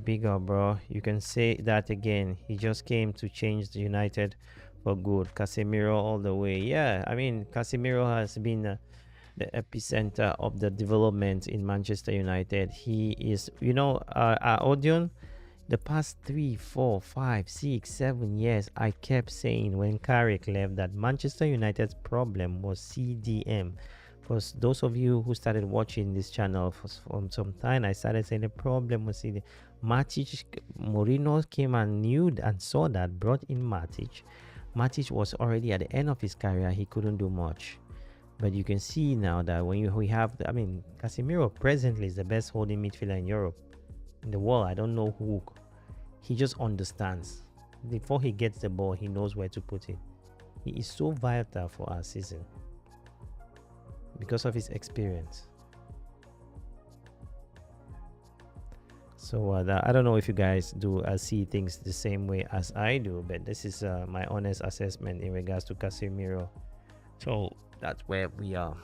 Bigger, bro. You can say that again. He just came to change the United for good. Casemiro all the way. Yeah, I mean, Casemiro has been the epicenter of the development in Manchester United. He is, you know, Odeon, the past 3, 4, 5, 6, 7 years, I kept saying when Carrick left that Manchester United's problem was CDM. For those of you who started watching this channel for some time, I started saying the problem was CDM. Matic, Mourinho came and knew and saw that, brought in Matic. Matic was already at the end of his career. He couldn't do much. But you can see now that when we have, I mean, Casemiro presently is the best holding midfielder in Europe, in the world. I don't know who. He just understands. Before he gets the ball, he knows where to put it. He is so vital for our season because of his experience. So I don't know if you guys do see things the same way as I do, but this is my honest assessment in regards to Casemiro. So that's where we are.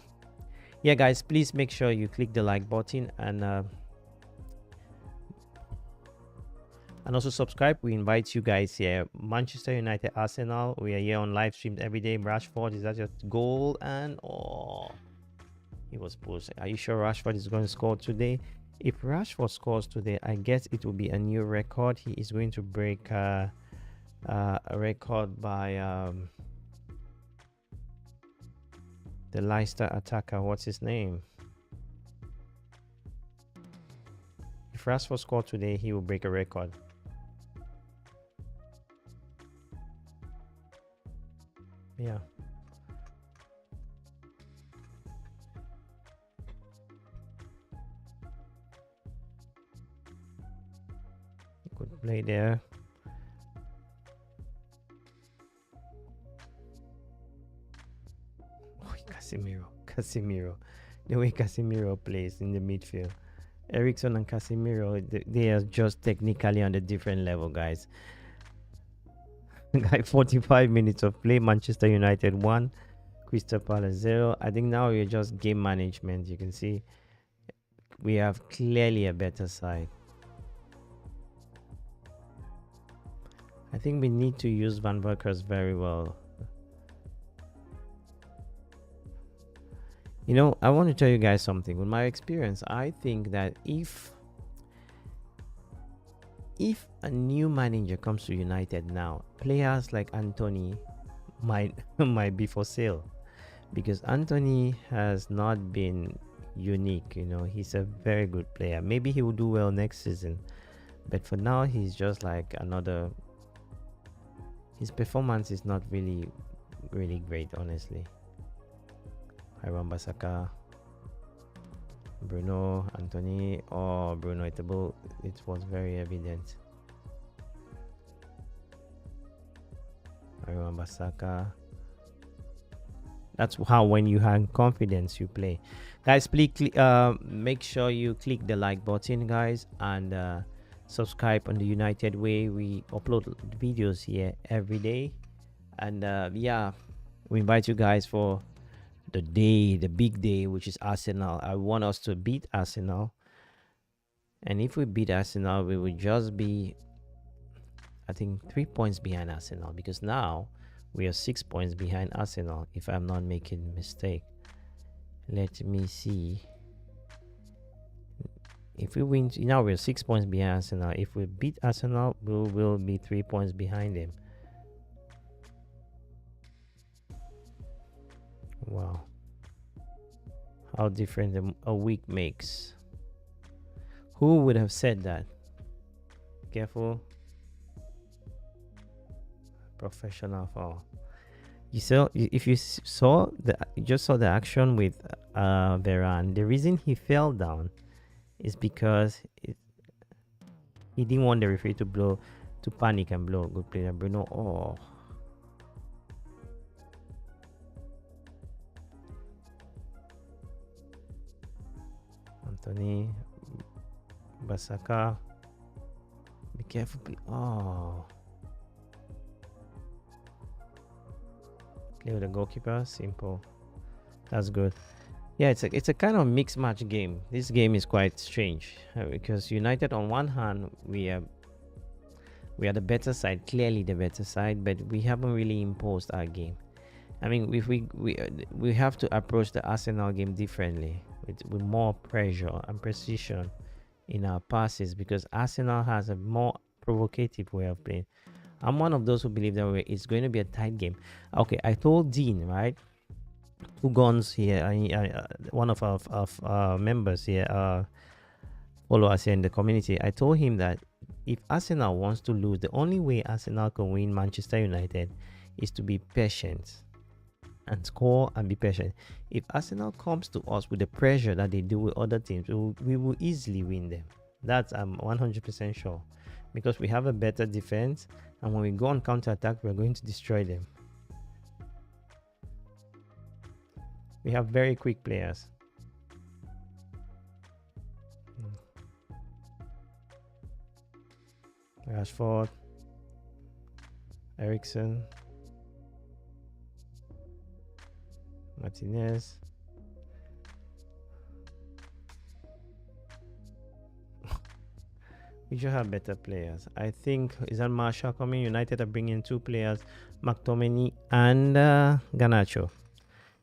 Yeah, guys, please make sure you click the like button and also subscribe. We invite you guys here. Manchester United, Arsenal. We are here on live stream every day. Rashford, is that your goal? And he was pushed. Are you sure Rashford is going to score today? If Rashford scores today, I guess it will be a new record. He is going to break a record by the Leicester attacker. What's his name? If Rashford scores today, he will break a record. Yeah. Good play there. Oh, Casemiro. The way Casemiro plays in the midfield. Eriksen and Casemiro, they are just technically on a different level, guys. Like 45 minutes of play. Manchester United 1, Crystal Palace 0. I think now you're just game management. You can see we have clearly a better side. I think we need to use Van Berkers very well. You know, I want to tell you guys something. With my experience, I think that if a new manager comes to United now, players like Anthony might be for sale, because Anthony has not been unique. You know, he's a very good player. Maybe he will do well next season, but for now he's just like another. His performance is not really great, honestly. Ivan Basaka, Bruno, Anthony, or Bruno, it was very evident. Ivan Basaka. That's how, when you have confidence, you play. Guys, please make sure you click the like button, guys, and subscribe on the United Way. We upload videos here every day, and yeah, we invite you guys for the big day, which is Arsenal. I want us to beat Arsenal, and if we beat Arsenal, we will just be, I think, 3 points behind Arsenal, because now we are 6 points behind Arsenal, if I'm not making a mistake. Let me see. If we win now, we're 6 points behind Arsenal. If we beat Arsenal, we'll be 3 points behind them. Wow, how different a week makes. Who would have said that? Careful. Professional foul. You saw, if you saw you just saw the action with Varane. The reason he fell down is because he didn't want the referee to panic and blow. Good player, Bruno. Oh. Anthony, Basaka. Be careful. Oh. Clear the goalkeeper. Simple. That's good. Yeah, it's a kind of mixed match game. This game is quite strange because United, on one hand, we are the better side, clearly the better side, but we haven't really imposed our game. I mean, if we have to approach the Arsenal game differently, with more pressure and precision in our passes, because Arsenal has a more provocative way of playing. I'm one of those who believe that it's going to be a tight game. Okay, I told Dean, right? 2 guns here. One of our members here, follow us here in the community. I told him that if Arsenal wants to lose, the only way Arsenal can win Manchester United is to be patient and score and be patient. If Arsenal comes to us with the pressure that they do with other teams, we will easily win them. That's I'm 100% sure, because we have a better defense, and when we go on counter-attack, we're going to destroy them. We have very quick players. Rashford, Eriksen, Martinez. We should have better players. I think, is that Marshall coming? United are bringing 2 players, McTominay and Garnacho.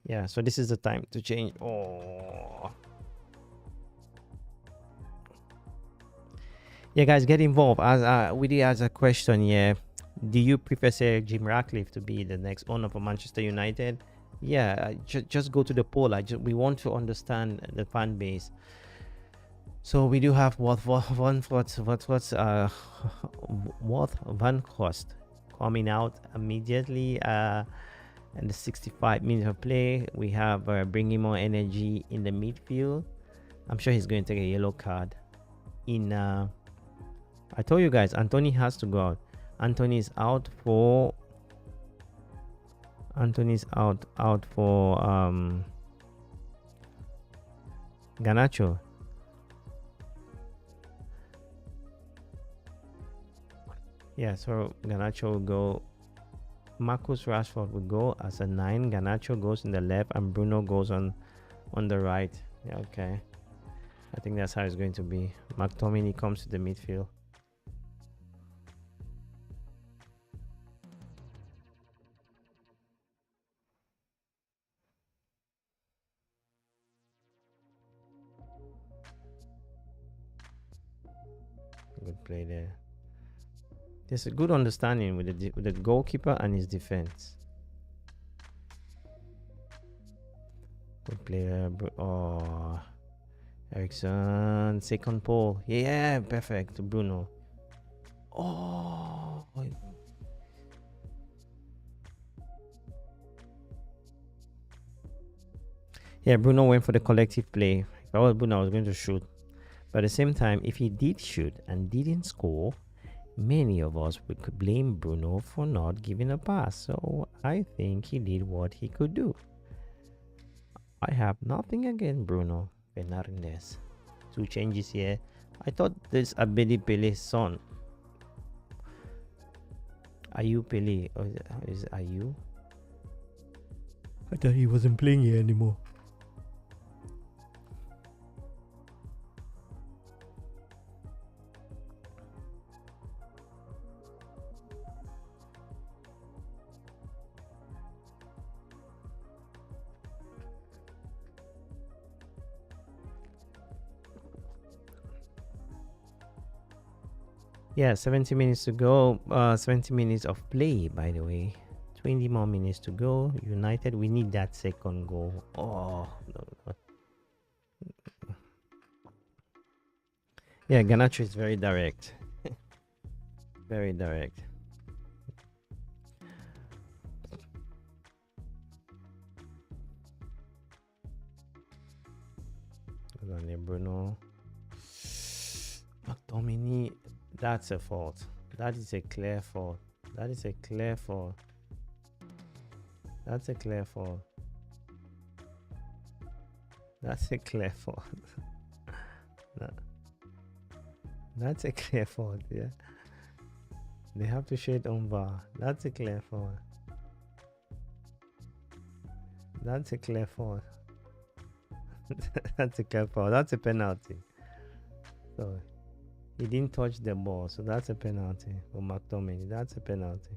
Yeah, so this is the time to change. Oh. Yeah, guys, get involved. As we did ask a question here. Do you prefer Sir Jim Ratcliffe to be the next owner for Manchester United? Yeah, just go to the poll. We want to understand the fan base. So we do have Wout van Cost coming out immediately. And the 65 minutes of play, we have bringing more energy in the midfield. I'm sure he's going to take a yellow card. I told you guys, Anthony has to go out. Anthony's out for Garnacho. Yeah, so Garnacho will go. Marcus Rashford will go as a 9. Garnacho goes in the left, and Bruno goes on the right. Yeah, okay. I think that's how it's going to be. McTominay comes to the midfield. Good play there. There's a good understanding with the goalkeeper and his defense. Good player. Oh, Ericsson, second pole. Yeah, perfect. Bruno. Oh. Yeah, Bruno went for the collective play. If I was Bruno, I was going to shoot. But at the same time, if he did shoot and didn't score, many of us could blame Bruno for not giving a pass. So I think he did what he could do. I have nothing against Bruno Fernandes. 2 changes here. I thought this Abedi Pele's son. Ayu Pele. Or is it Ayu? I thought he wasn't playing here anymore. Yeah, 70 minutes to go. 70 minutes of play, by the way. 20 more minutes to go. United, we need that second goal. Oh, no. Yeah, Garnacho is very direct. Very direct. Good on there, Bruno. McTominay. That's a fault. That is a clear fault. That is a clear fault. That's a clear fault. That's a clear fault. That's a clear fault, yeah. They have to show it on VAR. That's a clear fault. That's a clear fault. That's a clear fault. That's a penalty. So he didn't touch the ball, so that's a penalty for McTominay. That's a penalty.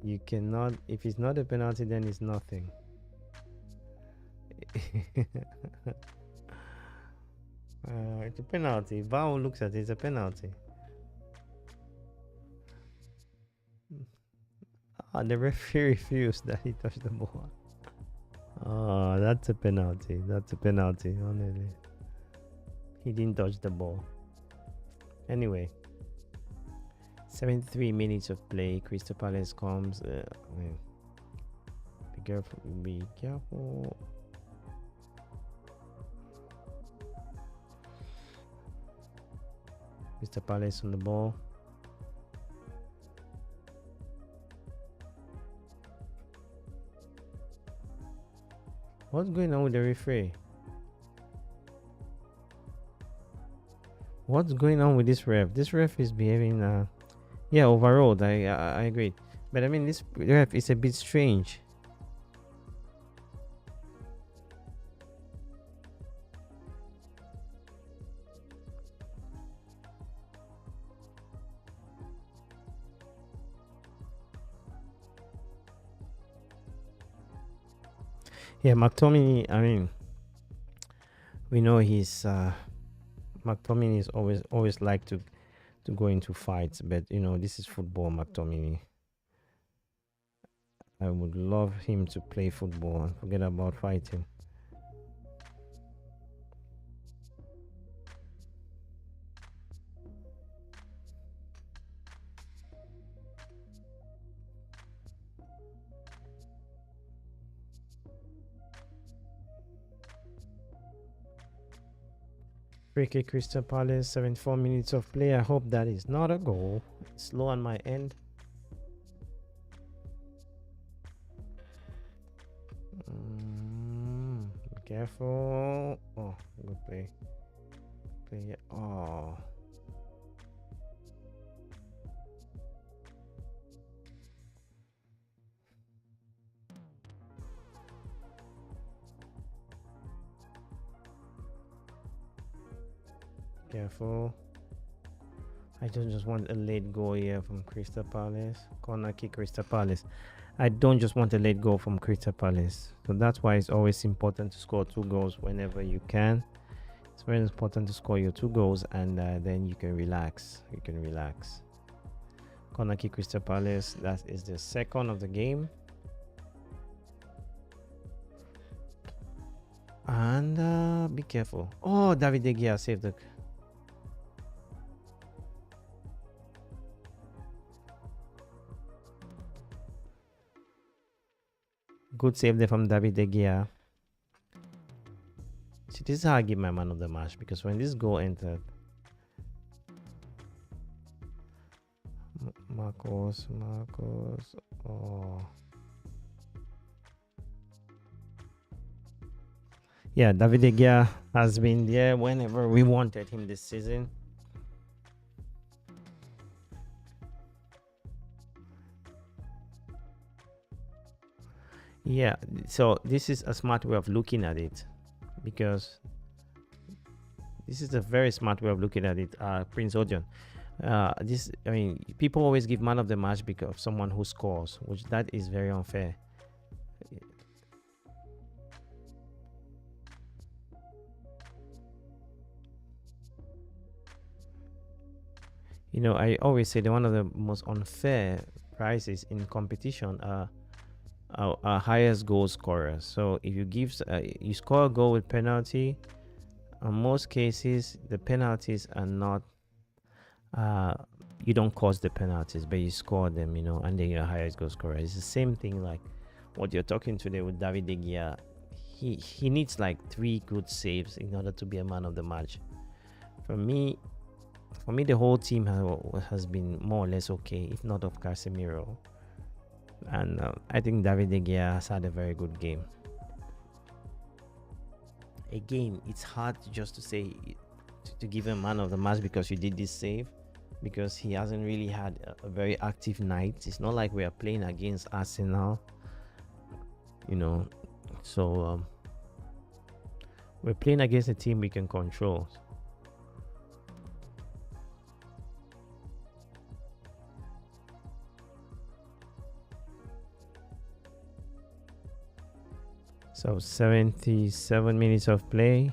You cannot, if it's not a penalty, then it's nothing. It's a penalty. VAR looks at it, it's a penalty. The referee refused that he touched the ball. Oh, that's a penalty. That's a penalty, honestly. He didn't touch the ball. Anyway, 73 minutes of play. Crystal Palace comes. Be careful. Be careful. Crystal Palace on the ball. What's going on with the referee? What's going on with this ref? This ref is behaving yeah, overall I agree, but I mean this ref is a bit strange. Yeah, McTominay, I mean, we know he's McTominay is always like to go into fights, but you know, this is football. McTominay, I would love him to play football and forget about fighting. Free kick, Crystal Palace, 74 minutes of play. I hope that is not a goal. It's slow on my end. Be careful. Oh, good play. Play. Oh. Careful. I don't just want a late goal here from Crystal Palace. Corner kick, Crystal Palace. I don't just want a late goal from Crystal Palace. So that's why it's always important to score 2 goals whenever you can. It's very important to score your 2 goals, and then you can relax. You can relax. Corner kick, Crystal Palace. That is the second of the game. And be careful. Oh, David De Gea saved the... Good save there from David De Gea. See, this is how I give my man of the match, because when this goal entered, Marcos, oh yeah, David De Gea has been there whenever we wanted him this season. Yeah, so this is a smart way of looking at it, because this is a very smart way of looking at it. Prince Odion, I mean, people always give man of the match because of someone who scores, which that is very unfair. You know, I always say that one of the most unfair prizes in competition are highest goal scorers. So if you score a goal with penalty, in most cases the penalties are not you don't cause the penalties, but you score them, you know, and then you're highest goal scorer. It's the same thing like what you're talking today with David De Gea. He needs like 3 good saves in order to be a man of the match. For me, the whole team has been more or less okay, if not of Casemiro. And I think David De Gea has had a very good game. Again, it's hard just to say to give him man of the match because you did this save, because he hasn't really had a very active night. It's not like we are playing against Arsenal, you know. So we're playing against a team we can control. So 77 minutes of play.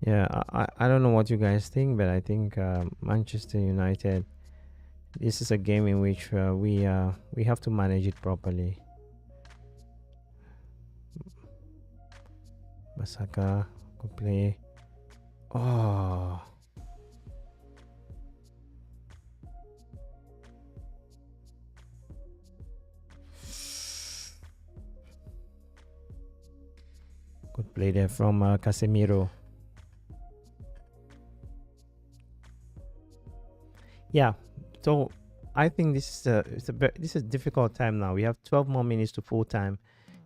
Yeah, I don't know what you guys think, but I think Manchester United, this is a game in which we have to manage it properly. Masaka could play. Oh, good play there from Casemiro. Yeah, so I think this is this is a difficult time now. We have 12 more minutes to full time.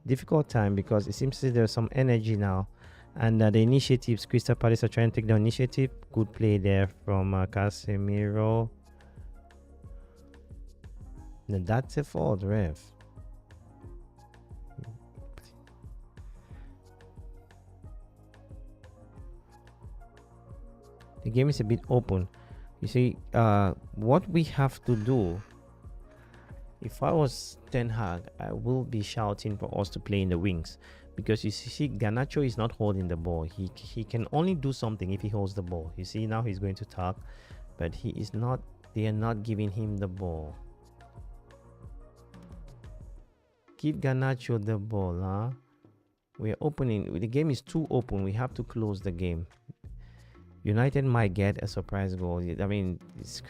Difficult time because it seems there's some energy now, and the initiatives. Crystal Palace are trying to take the initiative. Good play there from Casemiro. No, that's a fault, ref. The game is a bit open. You see, what we have to do, if I was Ten Hag, I will be shouting for us to play in the wings, because you see Garnacho is not holding the ball. He can only do something if he holds the ball. You see, now he's going to talk, but he is not. They are not giving him the ball. Give Garnacho the ball, huh? We are opening. The game is too open. We have to close the game. United might get a surprise goal. I mean,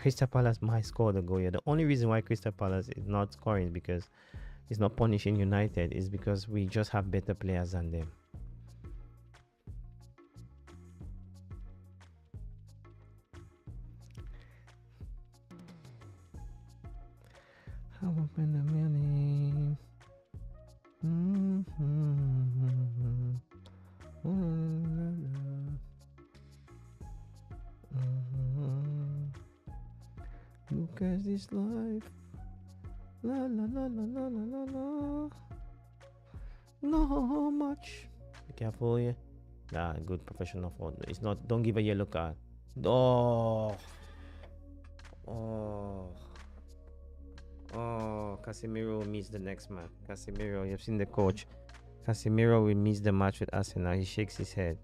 Crystal Palace might score the goal here. The only reason why Crystal Palace is not scoring is because it's not punishing United, is because we just have better players than them. How open the money? Look at this life. La la la la la la la la. No much. Be careful here. Nah, good professional fault. It's not. Don't give a yellow card. Oh. Oh. Oh. Casemiro will miss the next match. Casemiro, you've seen the coach. Casemiro will miss the match with Arsenal. He shakes his head.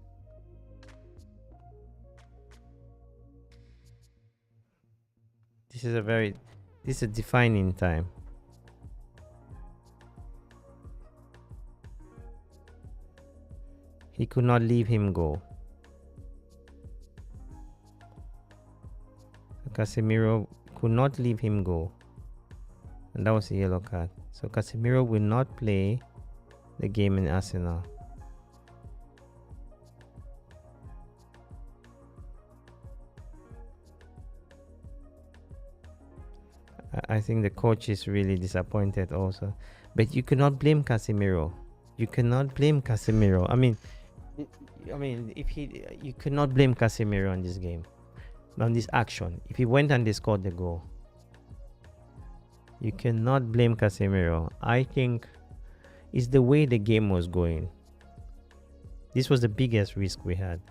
This is a defining time. He could not leave him go. Casemiro could not leave him go. And that was a yellow card. So Casemiro will not play the game in Arsenal. I think the coach is really disappointed also. But you cannot blame Casemiro. You cannot blame Casemiro. I mean, if you cannot blame Casemiro on this game, on this action. If he went and they scored the goal, you cannot blame Casemiro. I think it's the way the game was going. This was the biggest risk we had.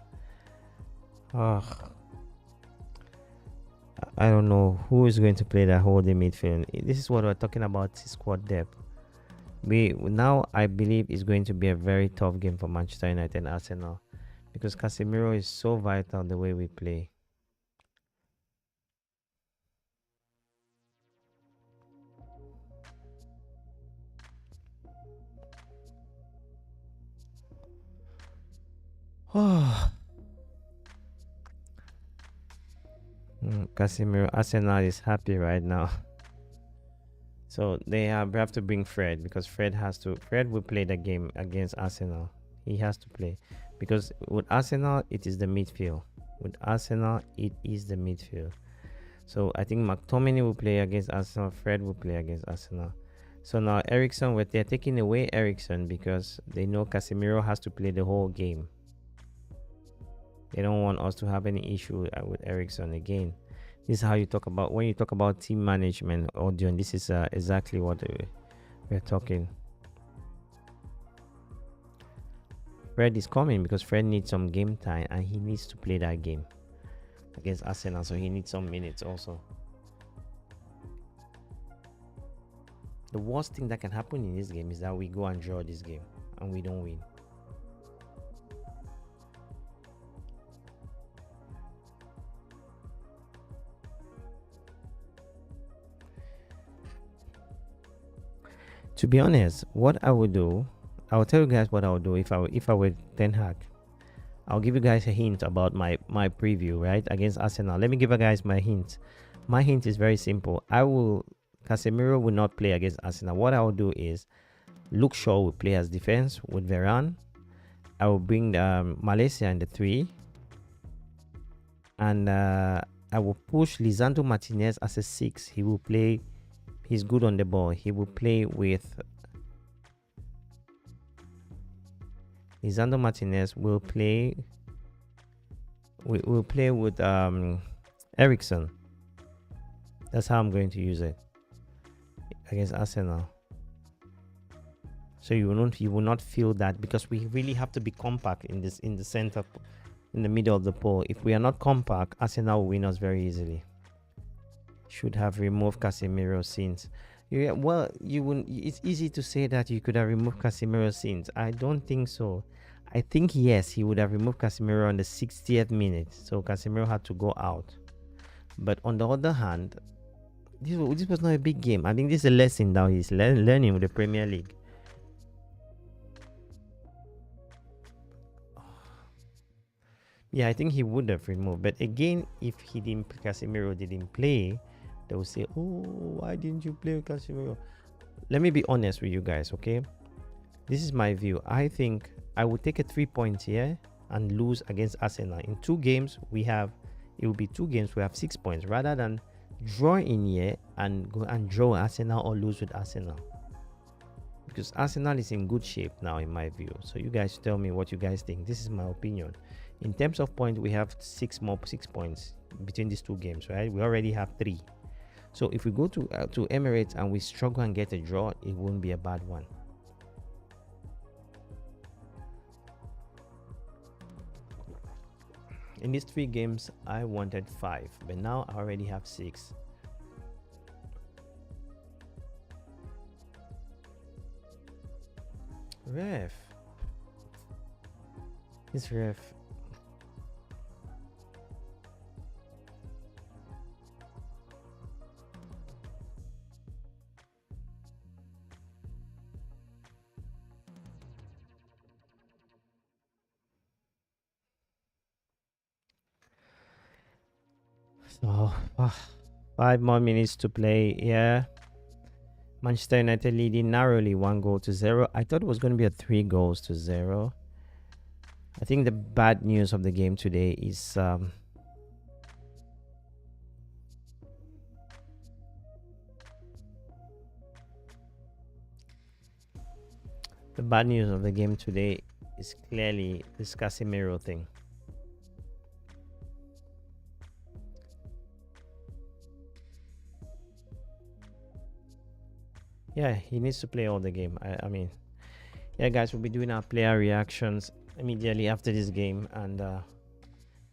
I don't know who is going to play that holding midfield. This is what we're talking about, squad depth. Now I believe it's going to be a very tough game for Manchester United and Arsenal, because Casemiro is so vital the way we play. Casemiro, Arsenal is happy right now. So we have to bring Fred, because Fred will play the game against Arsenal. He has to play, because with Arsenal it is the midfield. So I think McTominay will play against Arsenal. Fred will play against Arsenal. So now Eriksen, they're taking away Eriksen because they know Casemiro has to play the whole game. They don't want us to have any issue with Eriksen again. This is how you talk about when you talk about team management, Audion. This is exactly what we're talking. Fred is coming because Fred needs some game time and he needs to play that game against Arsenal, so he needs some minutes also. The worst thing that can happen in this game is that we go and draw this game and we don't win. To be honest, what I would do, I will tell you guys what I would do if I were Ten Hag. I'll give you guys a hint about my preview, right, against Arsenal. Let me give you guys my hint. My hint is very simple. Casemiro will not play against Arsenal. What I will do is Luke Shaw will play as defense with Varane. I will bring Malaysia in the 3. And I will push Lisandro Martinez as a 6. He will play. He's good on the ball. He will play with Lisandro Martinez. Will play. We'll play with Eriksen. That's how I'm going to use it against Arsenal. So you will not feel that, because we really have to be compact in the center, in the middle of the pole. If we are not compact, Arsenal will win us very easily. Should have removed Casemiro since. Yeah, well, you wouldn't. It's easy to say that you could have removed Casemiro since. I don't think so. I think yes, he would have removed Casemiro on the 60th minute, so Casemiro had to go out. But on the other hand, this was not a big game. I think this is a lesson now he's learning with the Premier League. Yeah, I think he would have removed. But again, if Casemiro didn't play, they will say, "Oh, why didn't you play Casemiro?" Let me be honest with you guys, okay? This is my view. I think I would take a 3 points here and lose against Arsenal. In 2 games, it will be 2 games. We have 6 points rather than draw in here and go and draw Arsenal or lose with Arsenal, because Arsenal is in good shape now in my view. So you guys tell me what you guys think. This is my opinion. In terms of points, we have 6 points between these two games, right? We already have 3. So if we go to Emirates and we struggle and get a draw, it won't be a bad one. In these 3 games, I wanted 5, but now I already have 6. Ref. This ref. So, 5 more minutes to play. Yeah. Manchester United leading narrowly 1-0. I thought it was going to be a 3-0. I think the bad news of the game today is the bad news of the game today is clearly this Casemiro thing. Yeah, he needs to play all the game. I mean, yeah, guys, we'll be doing our player reactions immediately after this game, and it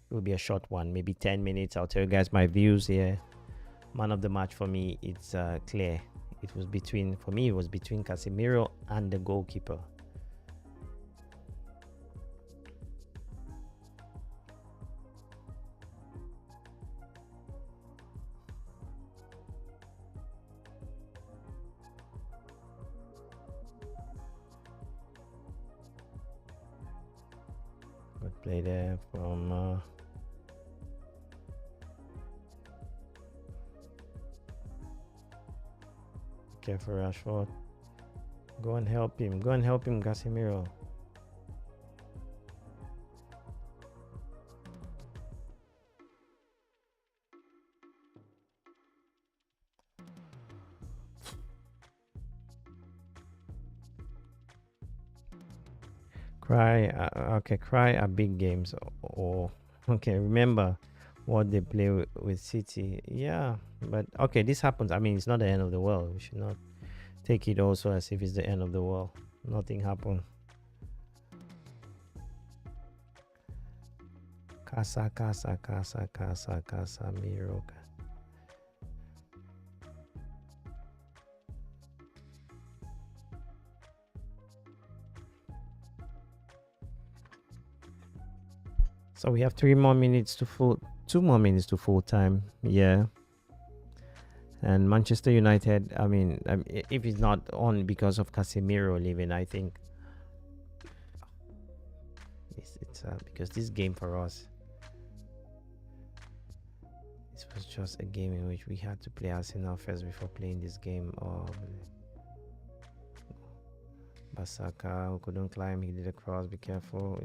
will be a short one, maybe 10 minutes. I'll tell you guys my views here. Man of the match for me, it's clear. It was between Casemiro and the goalkeeper. Good play there from careful, Rashford. Go and help him, Casemiro. Cry at big games, or okay, remember what they play with City. Yeah, but okay, this happens. I mean, it's not the end of the world. We should not take it also as if it's the end of the world. Nothing happened. Casemiro. So we have 2 more minutes to full time. Yeah. And Manchester United, I mean, if it's not only because of Casemiro leaving, I think it's because this game for us, this was just a game in which we had to play Arsenal first before playing this game. Basaka, who couldn't climb, he did a cross. Be careful.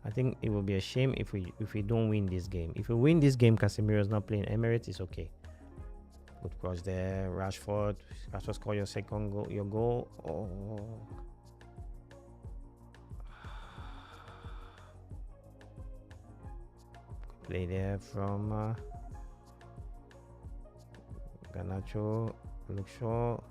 I think it will be a shame if we don't win this game. If we win this game, Casemiro is not playing Emirates, it's okay. Good cross there, Rashford. Score your second goal. Your goal. Oh. Good play there from Garnacho. Look sure.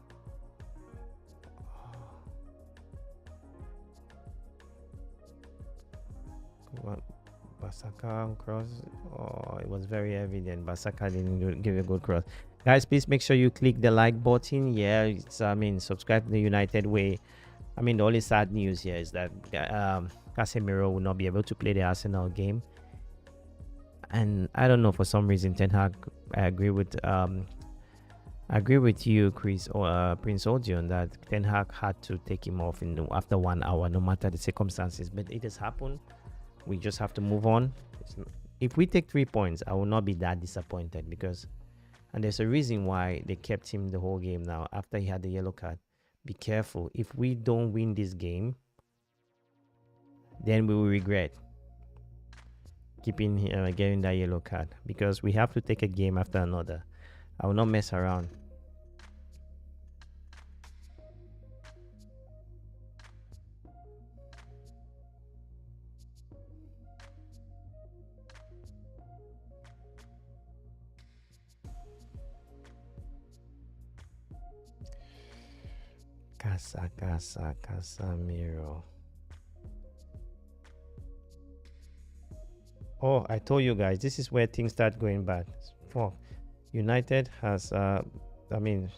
Basaka cross. Oh, it was very evident. Basaka didn't give a good cross. Guys, please make sure you click the like button. Yeah, it's subscribe to the United Way. I mean, the only sad news here is that Casemiro will not be able to play the Arsenal game. And I don't know, for some reason, Ten Hag, I agree with you, Chris, or Prince Odion, that Ten Hag had to take him off after 1 hour, no matter the circumstances. But it has happened. We just have to move on. If we take 3 points, I will not be that disappointed, and there's a reason why they kept him the whole game now after he had the yellow card. Be careful. If we don't win this game, then we will regret. keeping getting that yellow card, because we have to take a game after another. I will not mess around. Casemiro. Oh, I told you guys, this is where things start going bad. For United has, I mean,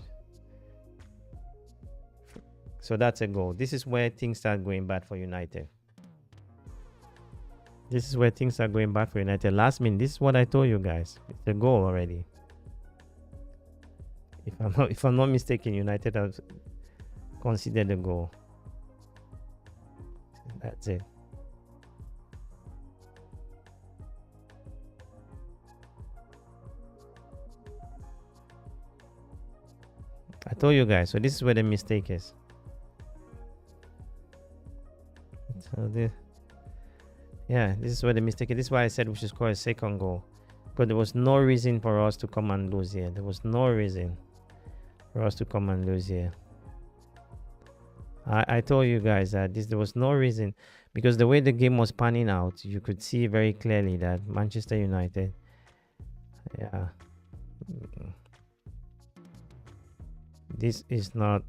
so that's a goal. This is where things start going bad for United. This is where things are going bad for United. Last minute, this is what I told you guys. It's a goal already. If I'm not mistaken, United has considered a goal. That's it. I told you guys. So this is where the mistake is. So this is where the mistake is. This is why I said we should score a second goal. But there was no reason for us to come and lose here. There was no reason for us to come and lose here. I told you guys that there was no reason, because the way the game was panning out, you could see very clearly that Manchester United, this is not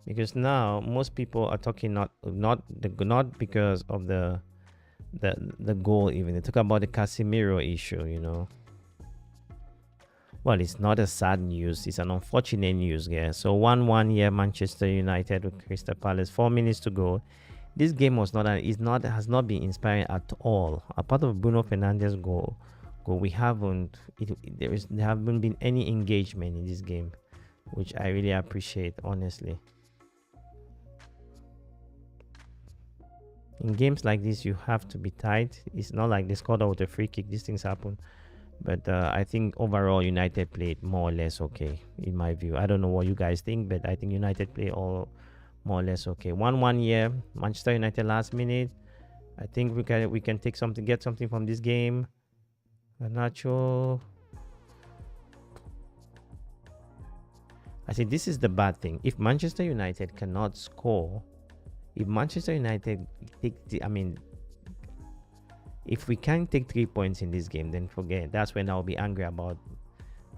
because now most people are talking not because of the goal. Even they talk about the Casemiro issue, you know. Well, it's not a sad news, it's an unfortunate news. Yeah, so 1-1 here, Manchester United with Crystal Palace, 4 minutes to go. This game has not been inspiring at all. Apart of Bruno Fernandez goal, we haven't there haven't been any engagement in this game, which I really appreciate, honestly. In games like this, you have to be tight. It's not like they scored out with a free kick. These things happen. But I think overall United played more or less okay, in my view. I don't know what you guys think, but I think United played all more or less okay. 1-1 here, Manchester United last minute. I think we can take something, get something from this game. Nacho. I say this is the bad thing. If Manchester United cannot score, if Manchester United if we can't take 3 points in this game, then forget. That's when I'll be angry about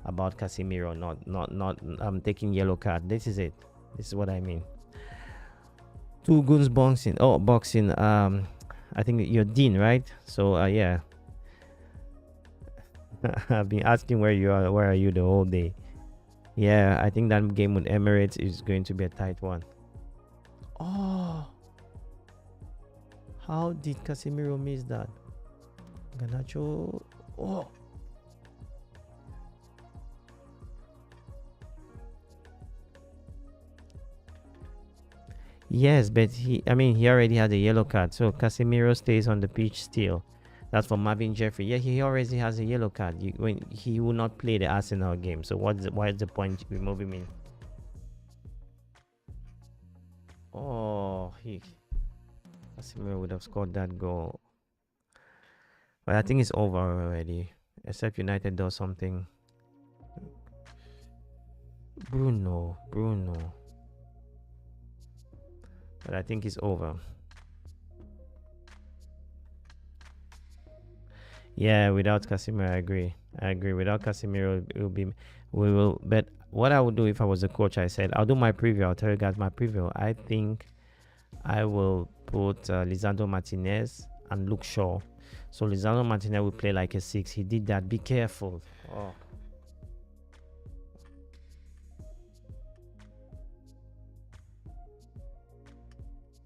Casemiro not taking yellow card. This is it. This is what I mean. Two goons boxing. Oh, boxing. I think you're Dean, right? So yeah. I've been asking where you are. Where are you the whole day? Yeah, I think that game with Emirates is going to be a tight one. Oh, how did Casemiro miss that? Garnacho. Oh. Yes, but he already had a yellow card, so Casemiro stays on the pitch still. That's for Marvin Jeffrey. Yeah, he already has a yellow card. He will not play the Arsenal game. So why is the point removing him? Oh, Casemiro would have scored that goal. But I think it's over already. Except United does something. Bruno. But I think it's over. Yeah, without Casemiro, I agree. Without Casemiro, we will. But what I would do if I was a coach, I said, I'll do my preview. I'll tell you guys my preview. I think I will put Lisandro Martinez and Luke Shaw. So Lisandro Martinez will play like a 6. He did that. Be careful. Oh.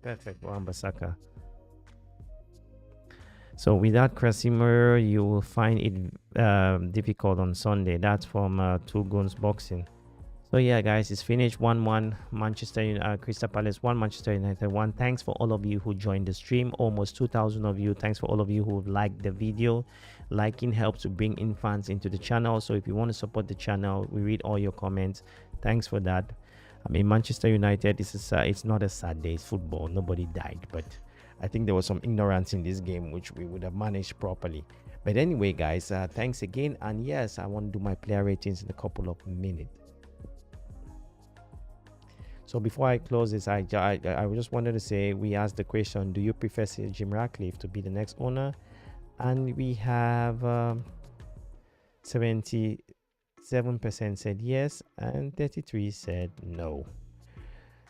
Perfect. Wan-Bissaka. So without Casemiro, you will find it difficult on Sunday. That's from Two Guns Boxing. So yeah, guys, it's finished 1-1. Crystal Palace 1, Manchester United 1. Thanks for all of you who joined the stream. Almost 2,000 of you. Thanks for all of you who liked the video. Liking helps to bring in fans into the channel. So if you want to support the channel, we read all your comments. Thanks for that. I mean, Manchester United, it's not a sad day. It's football. Nobody died. But I think there was some ignorance in this game, which we would have managed properly. But anyway, guys, thanks again. And yes, I want to do my player ratings in a couple of minutes. So before I close this, I just wanted to say, we asked the question, do you prefer Sir Jim Ratcliffe to be the next owner? And we have 77% said yes and 33% said no.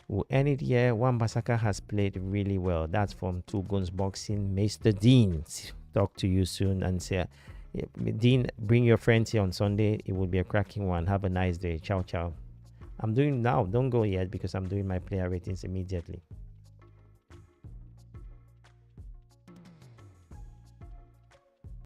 We'll end it here. Wan-Bissaka has played really well. That's from Two Guns Boxing. Mr. Dean, talk to you soon. And say, Dean, bring your friends here on Sunday. It will be a cracking one. Have a nice day. Ciao, ciao. I'm doing now. Don't go yet because I'm doing my player ratings immediately.